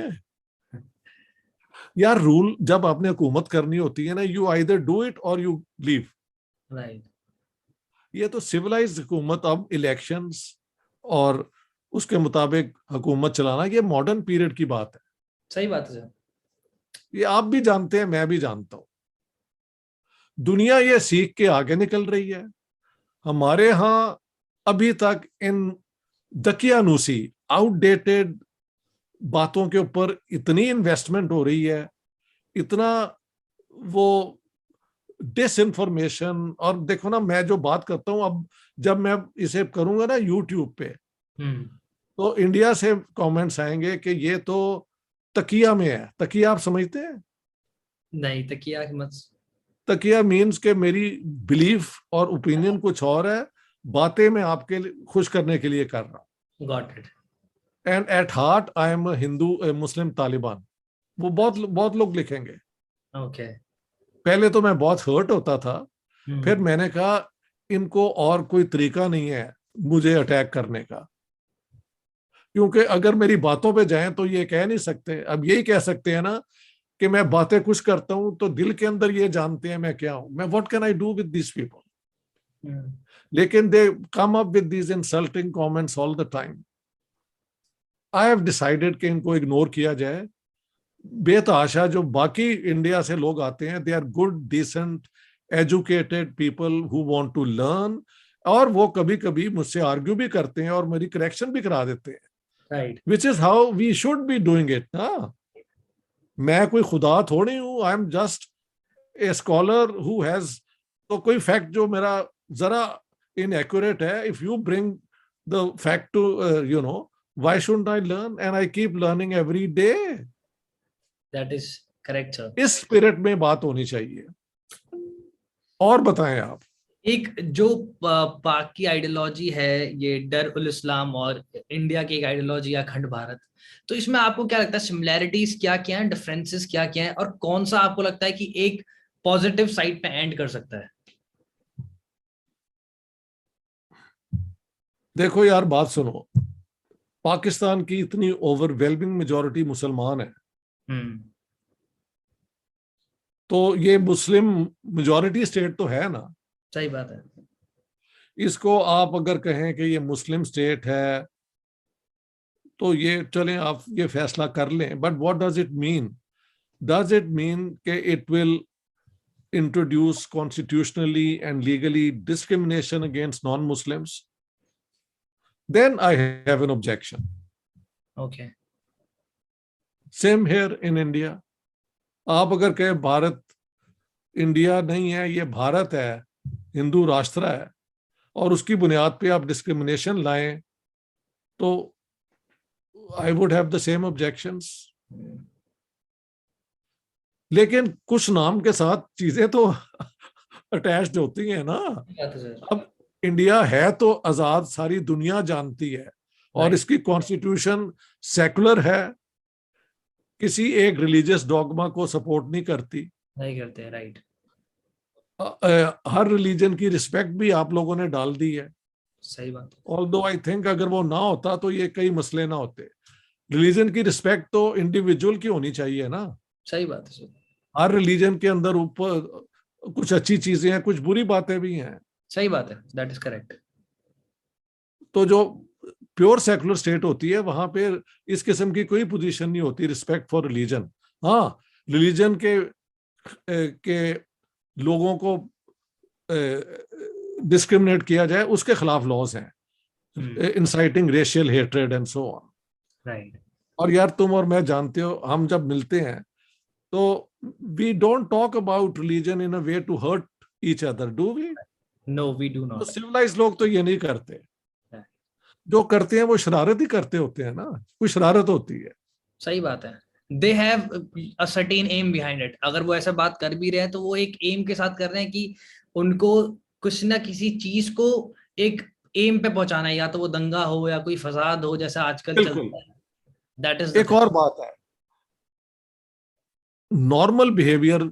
यार रूल जब आपने हुकूमत करनी होती है ना, यू आइदर डू इट और यू लीव।
राइट।
ये तो सिविलाइज्ड हुकूमत, अब इलेक्शंस और उसके मुताबिक हुकूमत चलाना, ये मॉडर्न पीरियड की बात है।
सही बात है सर।
ये आप भी जानते हैं, मैं भी जानता हूं। दुनिया ये सीख के आगे निकल रही है। हमारे यहाँ अभी तक इन दकियानूसी, आउटडेटेड बातों के ऊपर इतनी इन्वेस्टमेंट हो रही है, इतना वो डिसइंफॉर्मेशन। और देखो ना, मैं जो बात करता हूं, अब जब मैं इसे करूंगा ना यूट्यूब पे, तो इंडिया से कमेंट्स आएंगे कि ये तो तकिया में है। तकिया आप समझते हैं?
नहीं, तकिया मत।
तकिया मीन्स के मेरी बिलीफ और ओपिनियन कुछ और है, बातें मैं आपके खुश करने के लिए कर रहा हूं।
Got it.
And at heart I am Hindu Muslim Taliban. वो बहुत बहुत लोग लिखेंगे।
ओके।
पहले तो मैं बहुत हर्ट होता था, फिर मैंने कहा इनको और कोई तरीका नहीं है मुझे अटैक करने का, क्योंकि अगर मेरी बातों पे जाएं तो ये कह नहीं सकते। अब यही कह सकते हैं ना कि मैं बातें कुछ करता हूं, तो दिल के अंदर ये जानते हैं मैं क्या हूं। मैं what can I do with this people? लेकिन they come up with these insulting comments all the time. I have decided कि इनको इग्नोर किया जाए। बेतहाशा जो बाकी इंडिया से लोग आते हैं, they are good, decent, educated people who want to learn, और वो कभी कभी मुझसे आर्ग्यू भी करते हैं और मेरी करेक्शन भी करा देते हैं,
right.
Which is how we should be doing it ना। मैं कोई खुदा थोड़ी हूं, I am just a scholar who has, तो कोई फैक्ट जो मेरा जरा इनएक्यूरेट है, if you bring the fact to you know Why shouldn't I learn? And I keep learning every day.
That is correct, sir.
इस spirit में बात होनी चाहिए। और बताएं आप।
एक जो पाक की आइडियोलॉजी है, ये डर उल इस्लाम, और इंडिया की एक आइडियोलॉजी है अखंड भारत, तो इसमें आपको क्या लगता है, सिमिलैरिटीज क्या क्या है, डिफरेंसेस क्या क्या है, और कौन सा आपको लगता है कि एक पॉजिटिव साइड पे एंड कर सकता है?
देखो यार, बात सुनो, पाकिस्तान की इतनी ओवरवेलमिंग मेजॉरिटी मुसलमान है, तो ये मुस्लिम मेजॉरिटी स्टेट तो है ना।
सही बात है।
इसको आप अगर कहें कि ये मुस्लिम स्टेट है, तो ये चलें, आप ये फैसला कर लें, but what does it mean? Does it mean कि it will introduce constitutionally and legally discrimination against non Muslims? Then I have an objection.
Okay.
Same here in India. आप अगर कहें भारत इंडिया नहीं है, ये भारत है, हिंदू राष्ट्र है, और उसकी बुनियाद पे आप डिस्क्रिमिनेशन लाएं, तो I would have the same objections. लेकिन कुछ नाम के साथ चीजें तो अटैच्ड होती हैं ना। अब इंडिया है तो आजाद, सारी दुनिया जानती है, और इसकी कॉन्स्टिट्यूशन सेकुलर है, किसी एक रिलीजियस डॉगमा को सपोर्ट नहीं करती,
नहीं करते, राइट।
हर रिलीजन की रिस्पेक्ट भी आप लोगों ने डाल दी है।
सही बात।
ऑल्दो आई थिंक अगर वो ना होता तो ये कई मसले ना होते। रिलीजन की रिस्पेक्ट तो इंडिविजुअल की होनी चाहिए ना।
सही बात है सर।
हर रिलीजन के अंदर ऊपर कुछ अच्छी चीजें हैं, कुछ बुरी बातें भी हैं।
सही बात है, दैट इज करेक्ट।
तो जो प्योर सेकुलर स्टेट होती है, वहां पे इस किस्म की कोई पोजीशन नहीं होती, रिस्पेक्ट फॉर रिलीजन। हाँ, रिलीजन के लोगों को डिस्क्रिमिनेट किया जाए, उसके खिलाफ लॉज हैं, inciting racial hatred and so on.
Right.
और यार, तुम और मैं जानते हो, हम जब मिलते हैं तो we don't talk about religion in a way to hurt each other, do we?
No, we do not.
Civilised लोग तो ये नहीं करते। जो करते हैं वो शरारत ही करते होते हैं ना, कोई शरारत होती है।
सही बात है। They have a certain aim behind it. अगर वो ऐसा बात कर भी रहे हैं तो वो एक एम के साथ कर रहे हैं कि उनको कुछ ना किसी चीज को एक एम पे पहुंचाना है, या तो वो दंगा हो या कोई फसाद हो, जैसा आजकल चलता है। दैट इज
एक और बात है, नॉर्मल बिहेवियर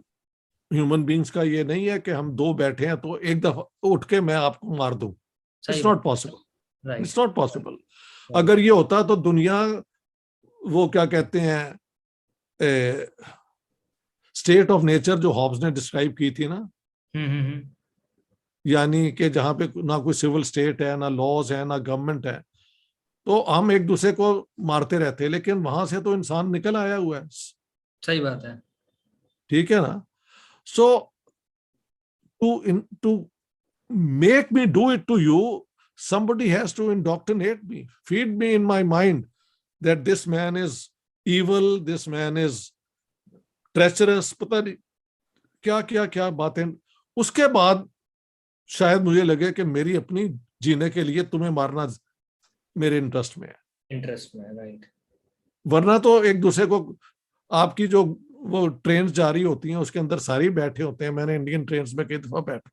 ह्यूमन बींग्स का ये नहीं है कि हम दो बैठे हैं तो एक दफा उठ के मैं आपको मार दूं। It's not possible, it's not possible. अगर ये होता तो दुनिया, वो क्या कहते हैं, स्टेट ऑफ नेचर जो हॉब्स ने डिस्क्राइब की थी ना, यानी कि जहां पे ना कोई सिविल स्टेट है, ना लॉज है, ना गवर्नमेंट है, तो हम एक दूसरे को मारते रहते हैं। लेकिन वहां से तो इंसान निकल आया हुआ है।
सही बात है।
ठीक है ना? सो to make me do it to you, somebody has to indoctrinate me, feed me in my mind that this man is evil, this man is treacherous, पता नहीं क्या क्या क्या बातें। उसके बाद शायद मुझे लगे कि मेरी अपनी जीने के लिए तुम्हें मारना मेरे इंटरेस्ट में है।
इंटरेस्ट में, राइट।
वरना तो एक दूसरे को, आपकी जो वो ट्रेन जा रही होती हैं उसके अंदर सारी बैठे होते हैं, मैंने इंडियन ट्रेन में कई दफा बैठा,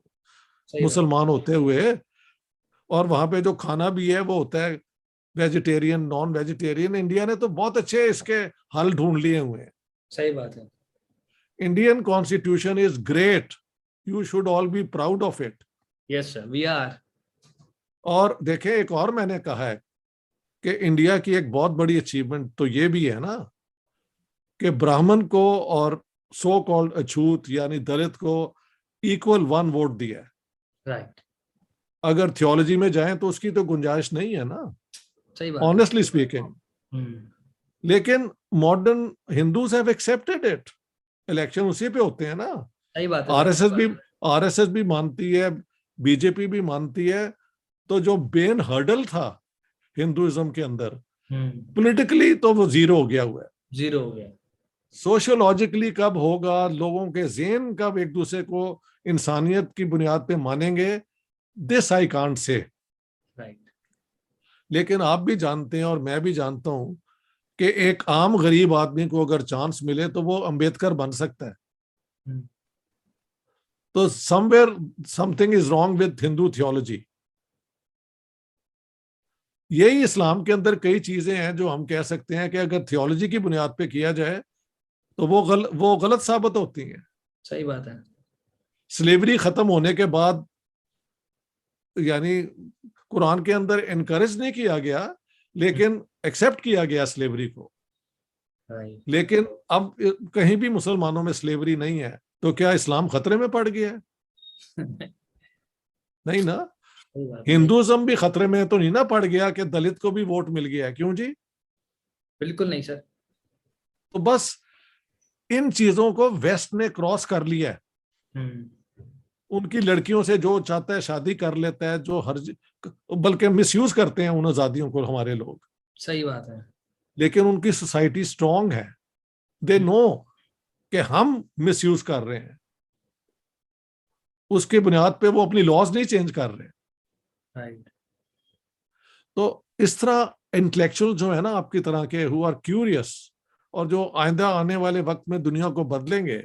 मुसलमान होते हुए, और वहां पे जो खाना भी है वो होता है वेजिटेरियन, नॉन वेजिटेरियन। इंडिया ने तो बहुत अच्छे इसके हल ढूंढ लिए हुए हैं।
सही बात है।
Indian constitution is great, you should all be proud of it.
Yes sir, we are.
और देखें, एक और मैंने कहा है कि इंडिया की एक बहुत बड़ी अचीवमेंट तो ये भी है ना कि ब्राह्मण को और सो कॉल्ड अछूत यानी दलित को इक्वल 1 वोट दिया है।
राइट।
अगर थियोलॉजी में जाएं तो उसकी तो गुंजाइश नहीं है ना,
सही बात,
ऑनेस्टली स्पीकिंग। लेकिन modern Hindus have accepted it. Election उसी पे होते हैं ना।
सही बात है।
आरएसएस भी मानती है, बीजेपी भी मानती है। तो जो बेन हर्डल था हिंदुइज्म के अंदर पॉलिटिकली, तो वो जीरो हो गया हुआ है।
जीरो हो गया।
सोशियोलॉजिकली कब होगा, लोगों के ज़हन कब एक दूसरे को इंसानियत की बुनियाद पे मानेंगे, this I can't say.
Right.
लेकिन आप भी जानते हैं और मैं भी जानता हूं कि एक आम गरीब आदमी को अगर चांस मिले तो वो अंबेडकर बन सकता है।
हम्म,
तो somewhere something is wrong with Hindu theology. यही इस्लाम के अंदर कई चीजें हैं जो हम कह सकते हैं कि अगर थियोलॉजी की बुनियाद पे किया जाए तो वो गलत साबित होती हैं।
सही बात है।
स्लेवरी खत्म होने के बाद, यानी कुरान के अंदर इनकरेज नहीं किया गया लेकिन एक्सेप्ट किया गया स्लेवरी को।
राइट।
लेकिन अब कहीं भी मुसलमानों में स्लेवरी नहीं है, तो क्या इस्लाम खतरे में पड़ गया है? नहीं ना।
सही बात है।
हिंदुज्म भी खतरे में तो नहीं ना पड़ गया कि दलित को भी वोट मिल गया है? क्यों जी?
बिल्कुल नहीं सर।
तो बस इन चीजों को वेस्ट ने क्रॉस कर लिया है।
हम्म।
उनकी लड़कियों से जो चाहता है शादी कर लेता है, जो हर बल्कि मिसयूज करते हैं उन आजादियों को हमारे लोग।
सही बात है।
लेकिन उनकी सोसाइटी स्ट्रांग है, दे नो कि हम मिसयूज कर रहे हैं, उसके बुनियाद पे वो अपनी लॉज नहीं चेंज कर रहे।
राइट।
तो इस तरह इंटेलेक्चुअल जो है ना आपकी तरह के, हु आर क्यूरियस, और जो आइंदा आने वाले वक्त में दुनिया को बदलेंगे,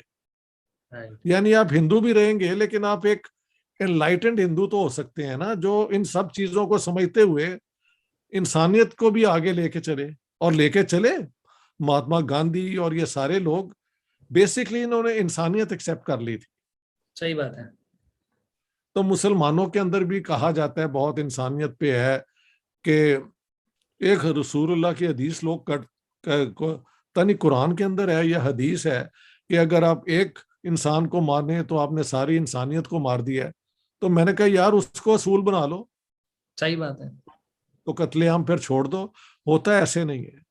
राइट।
यानी आप हिंदू भी रहेंगे लेकिन आप एक एनलाइटेंड हिंदू तो हो सकते हैं ना, जो इन सब चीजों को समझते हुए इंसानियत को भी आगे लेके चले और लेके चले। महात्मा गांधी और ये सारे लोग बेसिकली इन्होंने इंसानियत एक्सेप्ट कर ली थी।
सही बात है।
तो मुसलमानों के अंदर भी कहा जाता है बहुत इंसानियत पे है कि एक रसूलुल्लाह की हदीस लोग तनी कुरान के अंदर है या हदीस है कि अगर आप एक इंसान को मारने तो आपने सारी इंसानियत को मार दिया है। तो मैंने कहा यार उसको असूल बना लो,
सही बात है।
तो कत्लेआम फिर छोड़ दो। होता है ऐसे नहीं है।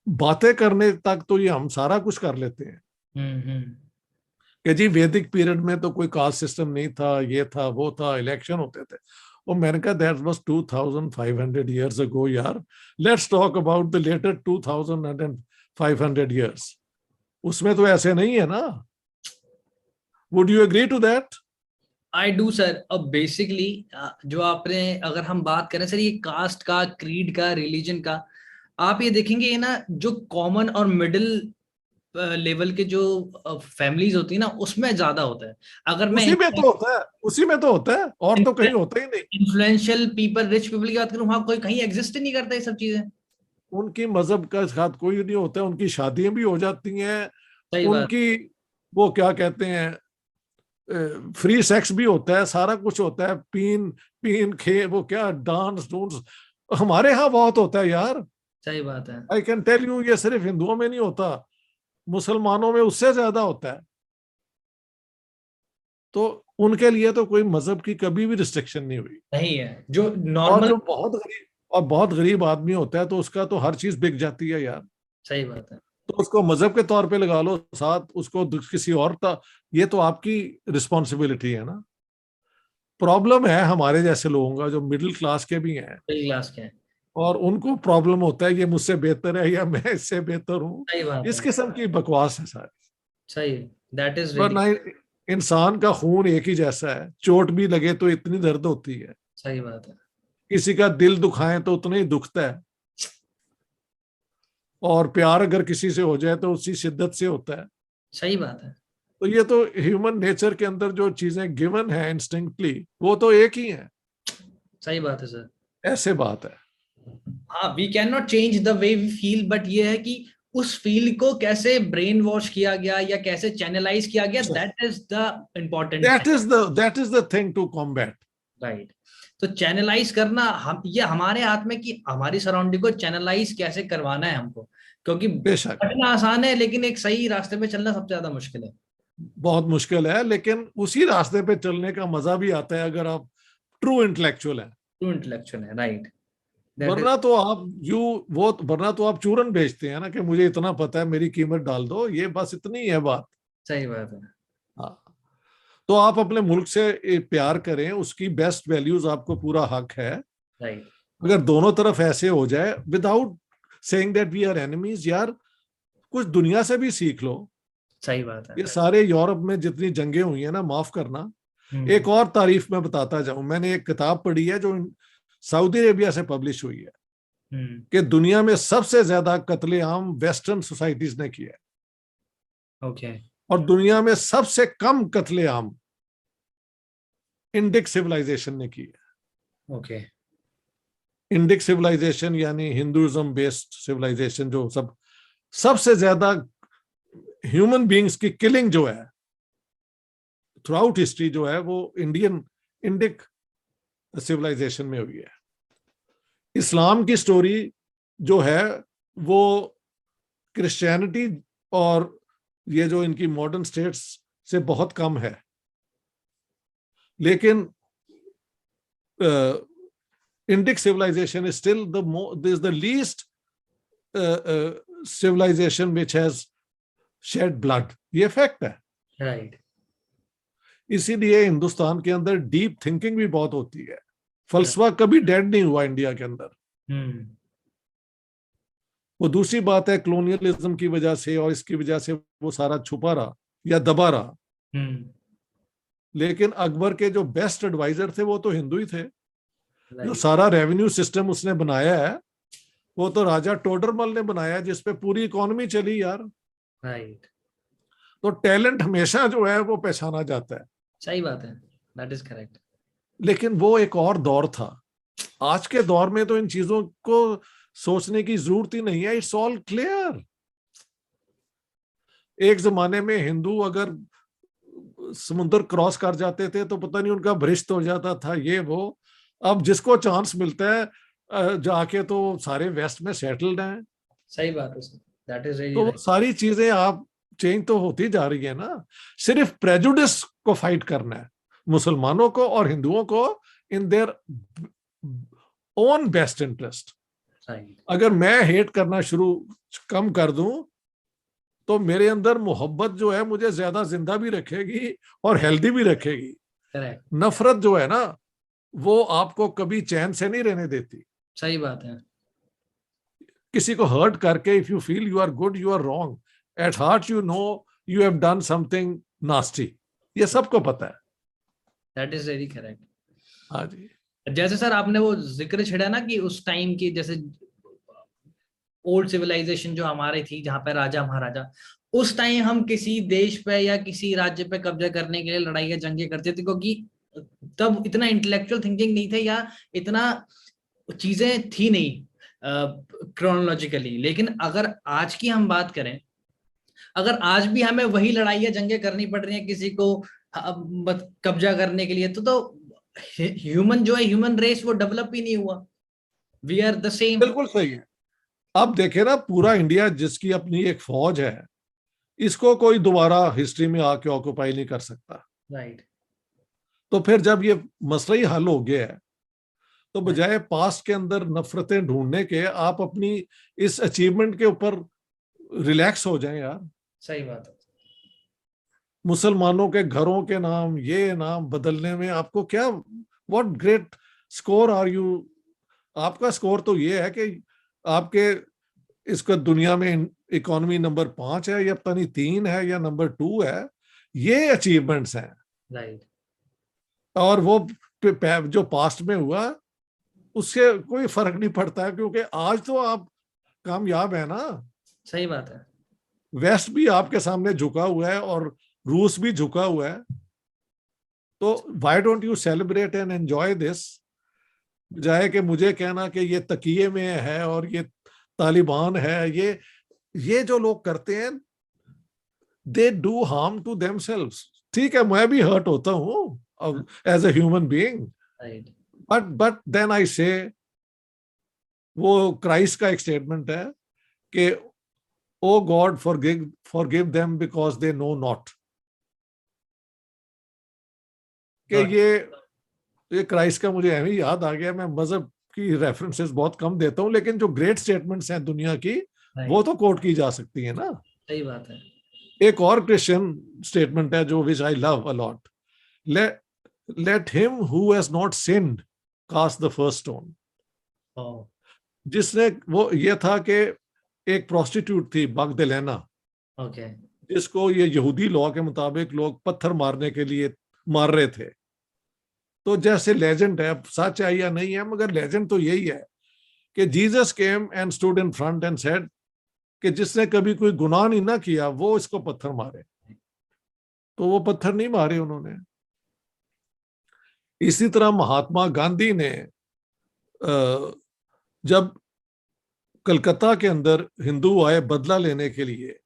बातें करने तक तो ये हम सारा कुछ कर लेते हैं
हम्म।
कि जी वैदिक पीरियड में तो कोई कास्ट सिस्टम नहीं था, ये था वो था, इलेक्शन होते थे। और मैंने कहा दैट वाज 2500 years ago यार, let's talk about the latter 2500 years। उसमें तो ऐसे नहीं है ना। Would you agree to that?
I do sir. अब बेसिकली जो आपने, अगर हम बात करें सर ये कास्ट का, क्रीड का, रिलीजन का, आप ये देखेंगे ये ना जो कॉमन और मिडिल लेवल के जो फैमिलीज होती है ना उसमें ज्यादा होता है। अगर मैं
उसी में तो होता है, उसी में तो होता है, और तो कहीं होता ही नहीं।
इन्फ्लुएंशियल पीपल, रिच पीपल की बात करूं, वहां कोई कहीं एग्जिस्ट ही नहीं करता ये सब चीजें।
उनकी मजहब का साथ कोई नहीं होता है, उनकी शादियां भी हो जाती हैं।
सही बात।
उनकी वो क्या कहते हैं, फ्री सेक्स भी होता है, सारा कुछ होता है, पीन पीन खे वो क्या डांस डूंस हमारे यहाँ बहुत होता है यार।
सही बात है।
आई कैन टेल यू, ये सिर्फ हिंदुओं में नहीं होता, मुसलमानों में उससे ज्यादा होता है। तो उनके लिए तो कोई मजहब की कभी भी रिस्ट्रिक्शन नहीं हुई।
नहीं है जो
और
नॉर्मल।
जो बहुत गरीब आदमी होता है तो उसका तो हर चीज बिक जाती है यार।
सही बात है।
तो उसको मजहब के तौर पे लगा लो साथ, उसको किसी और ये तो आपकी रिस्पॉन्सिबिलिटी है ना। प्रॉब्लम है हमारे जैसे लोगों का जो मिडिल क्लास के भी हैं,
सही क्लास के हैं।
और उनको प्रॉब्लम होता है ये मुझसे बेहतर है या मैं इससे बेहतर हूँ।
सही बात
इस
है।
किस्म की बकवास है सारी।
सही। That is really.
वरना इंसान का खून एक ही जैसा है, चोट भी लगे तो इतनी दर्द होती है,
सही बात है।
किसी का दिल दुखाए तो उतना ही दुखता है, और प्यार अगर किसी से हो जाए तो उसी शिद्दत से होता है।
सही बात है।
तो ये तो ह्यूमन नेचर के अंदर जो चीजें गिवन है इंस्टिंक्टली, वो तो एक ही है।
सही बात है सर।
ऐसे बात है।
हाँ, we can not change the way we feel, but ये है कि उस फील को कैसे ब्रेन वॉश किया गया या कैसे चैनलाइज किया गया, that is the important thing.
That is the thing to combat.
Right. तो चैनलाइज करना हम, ये हमारे हाथ में कि हमारी सराउंडिंग को चैनलाइज कैसे करवाना है हमको, क्योंकि
बेशक
पढ़ना आसान है लेकिन एक सही रास्ते पे चलना सबसे ज्यादा मुश्किल है।
बहुत मुश्किल है, लेकिन उसी रास्ते पे चलने का मजा भी आता है अगर आप ट्रू इंटेलेक्चुअल है।
ट्रू इंटेलेक्चुअल है। राइट। That is.
वरना तो आप वरना तो आप चूरन बेचते हैं ना कि मुझे इतना पता है, मेरी कीमत डाल दो, ये बस इतनी है बात।
सही बात है।
हाँ। तो आप अपने मुल्क से प्यार करें, उसकी बेस्ट वैल्यूज आपको पूरा हक है।
राइट।
अगर दोनों तरफ ऐसे हो जाए without saying that we are enemies, यार कुछ दुनिया से भी सीख लो।
सही बात है।
ये सारे यूरोप में जितनी जंगें हुई है ना, माफ करना,
हम्म।
एक और तारीफ में बताता जाऊं, मैंने एक किताब पढ़ी है जो सऊदी अरेबिया से पब्लिश हुई है कि दुनिया में सबसे ज्यादा कत्लेआम वेस्टर्न सोसाइटीज ने किया है।
ओके।
और दुनिया में सबसे कम कत्लेआम इंडिक सिविलाइजेशन ने की है।
ओके।
इंडिक सिविलाइजेशन यानी हिंदुइज्म बेस्ड सिविलाइजेशन, जो सबसे ज्यादा ह्यूमन बीइंग्स की किलिंग जो है थ्रू आउट हिस्ट्री जो है वो इंडिक सिविलाइजेशन में हुई है। इस्लाम की स्टोरी जो है वो क्रिश्चियनिटी और ये जो इनकी मॉडर्न स्टेट्स से बहुत कम है, लेकिन Indic civilisation is still the least civilisation which has shed blood. ये फैक्ट है।
राइट।
इसीलिए हिंदुस्तान के अंदर डीप थिंकिंग भी बहुत होती है। फलसफा कभी डेड नहीं हुआ इंडिया के अंदर। वो दूसरी बात है, कॉलोनियलिज्म की वजह से और इसकी वजह से वो सारा छुपा रहा या दबा रहा। लेकिन अकबर के जो बेस्ट एडवाइजर थे वो तो हिंदू ही थे। जो सारा रेवेन्यू सिस्टम उसने बनाया है वो तो राजा टोडरमल ने बनाया, जिसपे पूरी इकोनॉमी चली यार।
राइट।
तो टैलेंट हमेशा जो है वो पहचाना जाता है।
सही बात है, दैट इज करेक्ट।
लेकिन वो एक और दौर था। आज के दौर में तो इन चीजों को सोचने की जरूरत ही नहीं है। It's all clear. एक जमाने में हिंदू अगर समुद्र क्रॉस कर जाते थे तो पता नहीं उनका भ्रष्ट हो जाता था, ये वो। अब जिसको चांस मिलता है जाके तो सारे वेस्ट में सेटल्ड हैं।
सही बात है सर, दैट इज
तो वो सारी चीजें आप चेंज तो होती जा रही है ना। सिर्फ प्रेजुडिस को फाइट करना है, मुसलमानों को और हिंदुओं को, in their own best interest. अगर मैं हेट करना कम कर दूं तो मेरे अंदर मोहब्बत जो है मुझे ज्यादा जिंदा भी रखेगी और हेल्दी भी रखेगी। नफरत जो है ना वो आपको कभी चैन से नहीं रहने देती।
सही बात है।
किसी को हर्ट करके if you feel you are good, you are wrong. At heart you know you have done something nasty. ये सबको पता है।
That is very correct.
हाँ जी।
जैसे सर आपने वो जिक्र छेड़ा ना कि उस टाइम की जैसे ओल्ड सिविलाइजेशन जो हमारी थी जहाँ पे राजा महाराजा, उस टाइम हम किसी देश पे या किसी राज्य पे कब्जा करने के लिए लड़ाइयाँ जंगे करते थे, क्योंकि तब इतना इंटेलेक्चुअल थिंकिंग नहीं थे या इतना चीजें थी नहीं क्रोनोलॉजिकली। लेकिन अगर आज की हम बात करें, अगर आज भी हमें वही लड़ाइयाँ जंगे करनी पड़ रही हैं किसी को कब्जा करने के लिए, तो ह्यूमन जो है, ह्यूमन रेस वो डेवलप ही नहीं हुआ। We are the same.
बिल्कुल सही है। अब देखे ना, पूरा इंडिया जिसकी अपनी एक फौज है, इसको कोई दोबारा हिस्ट्री में आके ऑक्युपाई नहीं कर सकता।
राइट।
तो फिर जब ये मसला ही हल हो गया है तो बजाय पास्ट के अंदर नफरतें ढूंढने के, आप अपनी इस अचीवमेंट के ऊपर रिलैक्स हो जाएं यार।
सही बात है।
मुसलमानों के घरों के नाम, ये नाम बदलने में आपको क्या, what great score are you. आपका स्कोर तो ये है कि आपके इसका दुनिया में इकोनॉमी नंबर 5 है या पता नहीं 3 है या नंबर 2 है। ये अचीवमेंट्स हैं।
राइट।
और वो जो पास्ट में हुआ उससे कोई फर्क नहीं पड़ता है, क्योंकि आज तो आप कामयाब है ना।
सही बात है।
वेस्ट भी आपके सामने झुका हुआ है और रूस भी झुका हुआ है। तो why don't you celebrate and enjoy this, बजाय कि मुझे कहना कि ये तकिए में है और ये तालिबान है। ये जो लोग करते हैं, they do harm to themselves. ठीक है, मैं भी हर्ट होता हूं as a human being, but then I say, वो क्राइस्ट का एक स्टेटमेंट है कि O God forgive them because they know not. कि ये क्राइस्ट का मुझे अभी याद आ गया। मैं मजहब की रेफरेंसेस बहुत कम देता हूं, लेकिन जो ग्रेट स्टेटमेंट्स हैं दुनिया की वो तो कोट की जा सकती है ना।
सही बात है।
एक और क्रिश्चियन स्टेटमेंट है जो which I love a lot, let him who has not sinned cast the first stone. जिसने, वो ये था कि एक प्रोस्टिट्यूट थी मगदलेना, जिसको ये यहूदी लॉ के मुताबिक लोग पत्थर मारने के लिए मार रहे थे। तो जैसे लेजेंड है, सच है या नहीं है, मगर लेजेंड तो यही है कि Jesus came and stood in front end said कि जिसने कभी कोई गुनाह नहीं ना किया वो इसको पत्थर मारे। तो वो पत्थर नहीं मारे उन्होंने। इसी तरह महात्मा गांधी ने जब कलकत्ता के अंदर हिंदू आए बदला लेने के लिए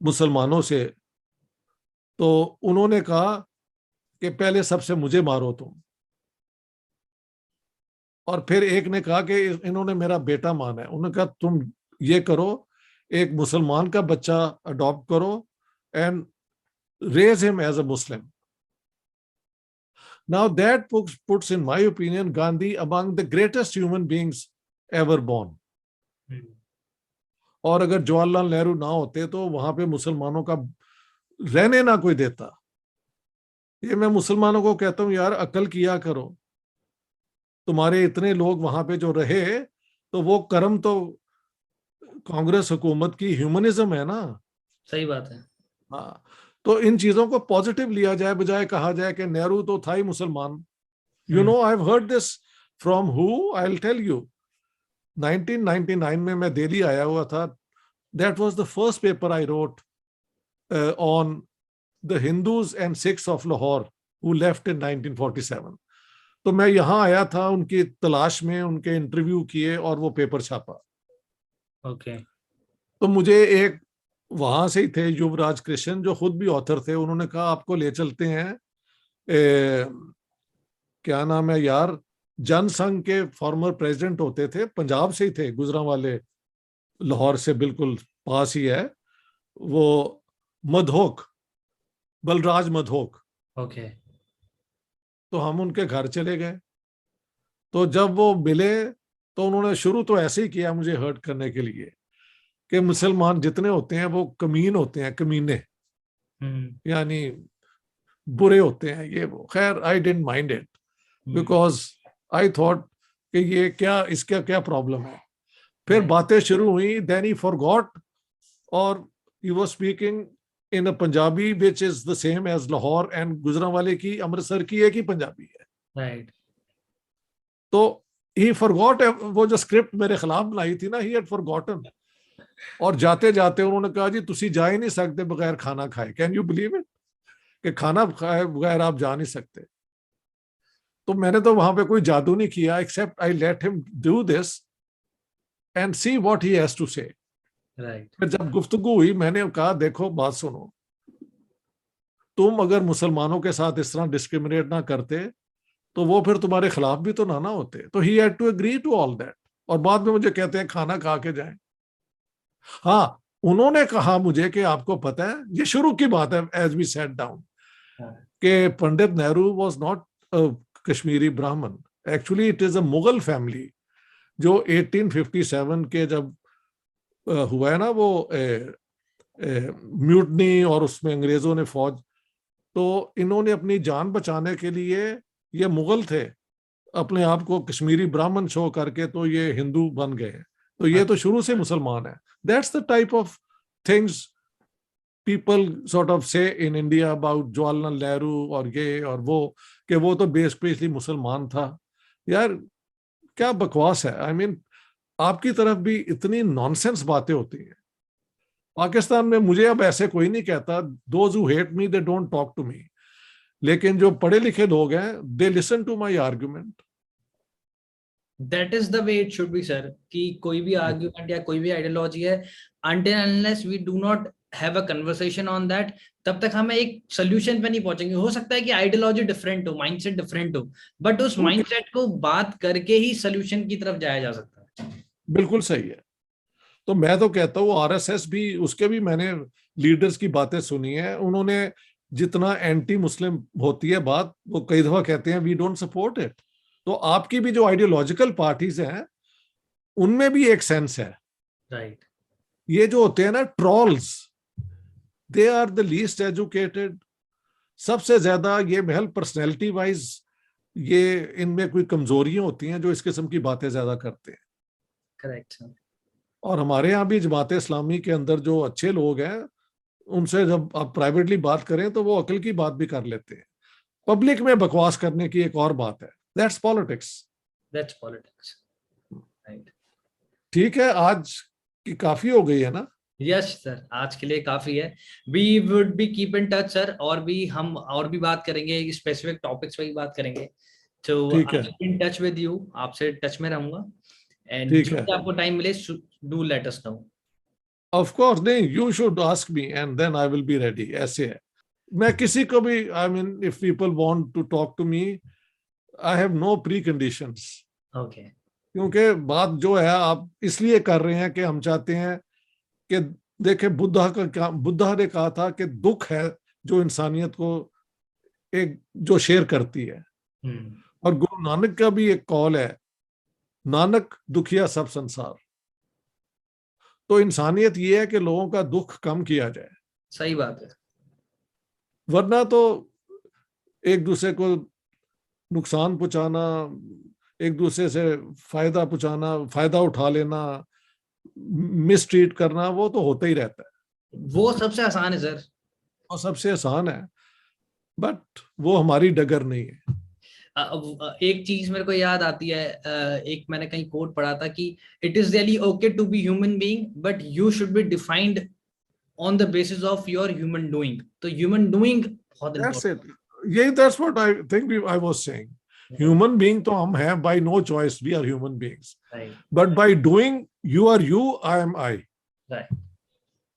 मुसलमानों से, तो उन्होंने कहा कि पहले सबसे मुझे मारो तुम। और फिर एक ने कहा कि इन्होंने मेरा बेटा माना है, उन्होंने कहा तुम ये करो, एक मुसलमान का बच्चा अडॉप्ट करो and raise him as a Muslim. Now that puts in my opinion Gandhi among the greatest human beings ever born. और अगर जवाहरलाल नेहरू ना होते तो वहां पे मुसलमानों का रहने ना कोई देता। ये मैं मुसलमानों को कहता हूं, यार अकल किया करो। तुम्हारे इतने लोग वहां पे जो रहे, तो वो कर्म तो कांग्रेस हुकूमत की ह्यूमनिज्म है ना।
सही बात है।
हाँ, तो इन चीजों को पॉजिटिव लिया जाए, बजाय कहा जाए कि नेहरू तो था ही मुसलमान। You know, I have heard this from who, I will tell you. 1999 में मैं दिल्ली आया हुआ था। That was the first paper I wrote on the Hindus and Sikhs of Lahore who left in 1947। तो मैं यहाँ आया था उनकी तलाश में, उनके इंटरव्यू किए और वो पेपर छापा।
ओके।
तो मुझे एक वहां से ही थे युवराज कृष्ण, जो खुद भी ऑथर थे, उन्होंने कहा आपको ले चलते हैं क्या नाम है यार, जनसंघ के फॉर्मर प्रेसिडेंट होते थे, पंजाब से ही थे, गुजरांवाले, लाहौर से बिल्कुल पास ही है वो, मधोक, बलराज मधोक।
ओके।
तो हम उनके घर चले गए। तो जब वो मिले तो उन्होंने शुरू तो ऐसे ही किया मुझे हर्ट करने के लिए कि मुसलमान जितने होते हैं वो कमीन होते हैं, कमीने, यानी बुरे होते हैं ये वो। खैर I didn't mind it because I thought कि ये क्या, इसका क्या प्रॉब्लम है। फिर बातें शुरू हुई, देन ही फॉरगॉट, और he was speaking in a Punjabi which is the same as Lahore, and गुजरांवाले की, अमृतसर की एक ही पंजाबी है।
राइट।
तो ही फॉरगॉट, वो जो स्क्रिप्ट मेरे खिलाफ बनाई थी ना, ही हैड फॉरगॉटन। और जाते जाते उन्होंने कहा जी तुसी जा ही नहीं सकते बगैर खाना खाए। कैन यू बिलीव इट, कि खाना खाए बगैर आप जा नहीं सकते। तो मैंने तो वहां पे कोई जादू नहीं किया, except I let him do this and see what he has to say.
Right.
फिर जब गुफ्तगू हुई, मैंने कहा देखो बात सुनो, तुम अगर मुसलमानों के साथ इस तरह डिस्क्रिमिनेट ना करते तो वो फिर तुम्हारे खिलाफ भी तो ना होते। तो he had to agree to all that. और बाद में मुझे कहते हैं खाना खा के जाएं। हाँ, उन्होंने कहा मुझे कि आपको पता है, ये शुरू की बात है एज वी सेट डाउन, कि पंडित नेहरू वाज नॉट कश्मीरी ब्राह्मण, actually it is a Mughal family, जो 1857 के जब हुआ है ना वो म्यूटनी, और उसमें अंग्रेजों ने फौज, तो इन्होंने अपनी जान बचाने के लिए, ये मुगल थे, अपने आप को कश्मीरी ब्राह्मण शो करके तो ये हिंदू बन गए। तो ये तो शुरू से मुसलमान है। That's the type of things people sort of say in India about Jawaharlal Nehru और ये और वो, कि वो तो बेसिकली मुसलमान था। यार क्या बकवास है। आई मीन आपकी तरफ भी इतनी नॉनसेंस बातें होती हैं। पाकिस्तान में मुझे अब ऐसे कोई नहीं कहता, those who hate me they don't talk to me, लेकिन जो पढ़े लिखे लोग हैं they listen to my argument.
That is the way it should be sir, कि कोई भी आर्ग्यूमेंट या कोई भी आइडियोलॉजी है, until unless we do not have a conversation on that, तब तक हमें एक सोल्यूशन पे नहीं पहुंचेंगे। हो सकता है कि आइडियोलॉजी डिफरेंट हो, माइंडसेट डिफरेंट हो, बट उस माइंडसेट को बात करके ही सोल्यूशन की तरफ जाया जा सकता है।
बिल्कुल सही है। तो मैं तो कहता हूँ आरएसएस भी, उसके भी मैंने लीडर्स की बातें सुनी है, उन्होंने जितना एंटी मुस्लिम होती है बात, वो कई दफा कहते हैं वी डोंट सपोर्ट इट। तो आपकी भी जो आइडियोलॉजिकल पार्टीज हैं उनमें भी एक सेंस है।
राइट।
ये जो होते हैं ना trolls, they are the least educated, सबसे ज्यादा ये महल पर्सनैलिटी वाइज, ये इनमें कोई कमजोरियां होती हैं जो इस किस्म की बातें ज्यादा करते हैं।
Correct sir.
और हमारे यहाँ भी जमात इस्लामी के अंदर जो अच्छे लोग हैं, उनसे जब आप प्राइवेटली बात करें तो वो अकल की बात भी कर लेते हैं। पब्लिक में बकवास करने की एक और बात है, that's politics.
That's politics. Right.
ठीक है, आज की काफी हो गई है ना?
यस सर, आज के लिए काफी है। We would be keep in touch sir, और भी हम और भी बात करेंगे, स्पेसिफिक टॉपिक्स पे ही बात करेंगे। तो
ठीक
आई
है,
will in touch with you, आपसे टच में रहूंगा। एंड
ठीक
जब
है।
भी आपको टाइम मिले, do let us know.
Of course, नहीं, you should ask me and then I will be ready. ऐसे है, मैं किसी को भी, I mean if people want to talk to me, I have no preconditions.
Okay.
क्योंकि बात जो है आप इसलिए कर रहे हैं कि हम चाहते हैं कि देखे, बुद्धा का क्या, बुद्धा ने कहा था कि दुख है जो इंसानियत को एक जो शेयर करती है। और गुरु नानक का भी एक कॉल है, नानक दुखिया सब संसार। तो इंसानियत ये है कि लोगों का दुख कम किया जाए,
सही बात है।
वरना तो एक दूसरे को नुकसान पहुंचाना, एक दूसरे से फायदा पहुंचाना, फायदा उठा लेना, मिसट्रीट करना, वो तो होता ही रहता है।
वो सबसे आसान है सर।
वो सबसे आसान है, बट वो हमारी डगर नहीं है।
एक चीज मेरे को याद आती है, एक मैंने कहीं कोट पढ़ा था कि it is really okay to be human being, but you should be defined on the basis of your human doing. तो ह्यूमन डूइंग बहुत
दैट्स
इंपॉर्टेंट।
इट, यही, that's what I think I was saying. Human being तो हम हैं बाय नो चॉइस, we are human beings,
right.
But by doing you are you, I am I.
Right.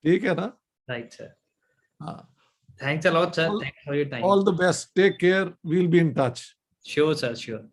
ठीक है ना?
Right sir.
हाँ।
Thanks a lot sir, thanks for your time.
All the best, take care, we'll be in touch.
Sure sir, sure.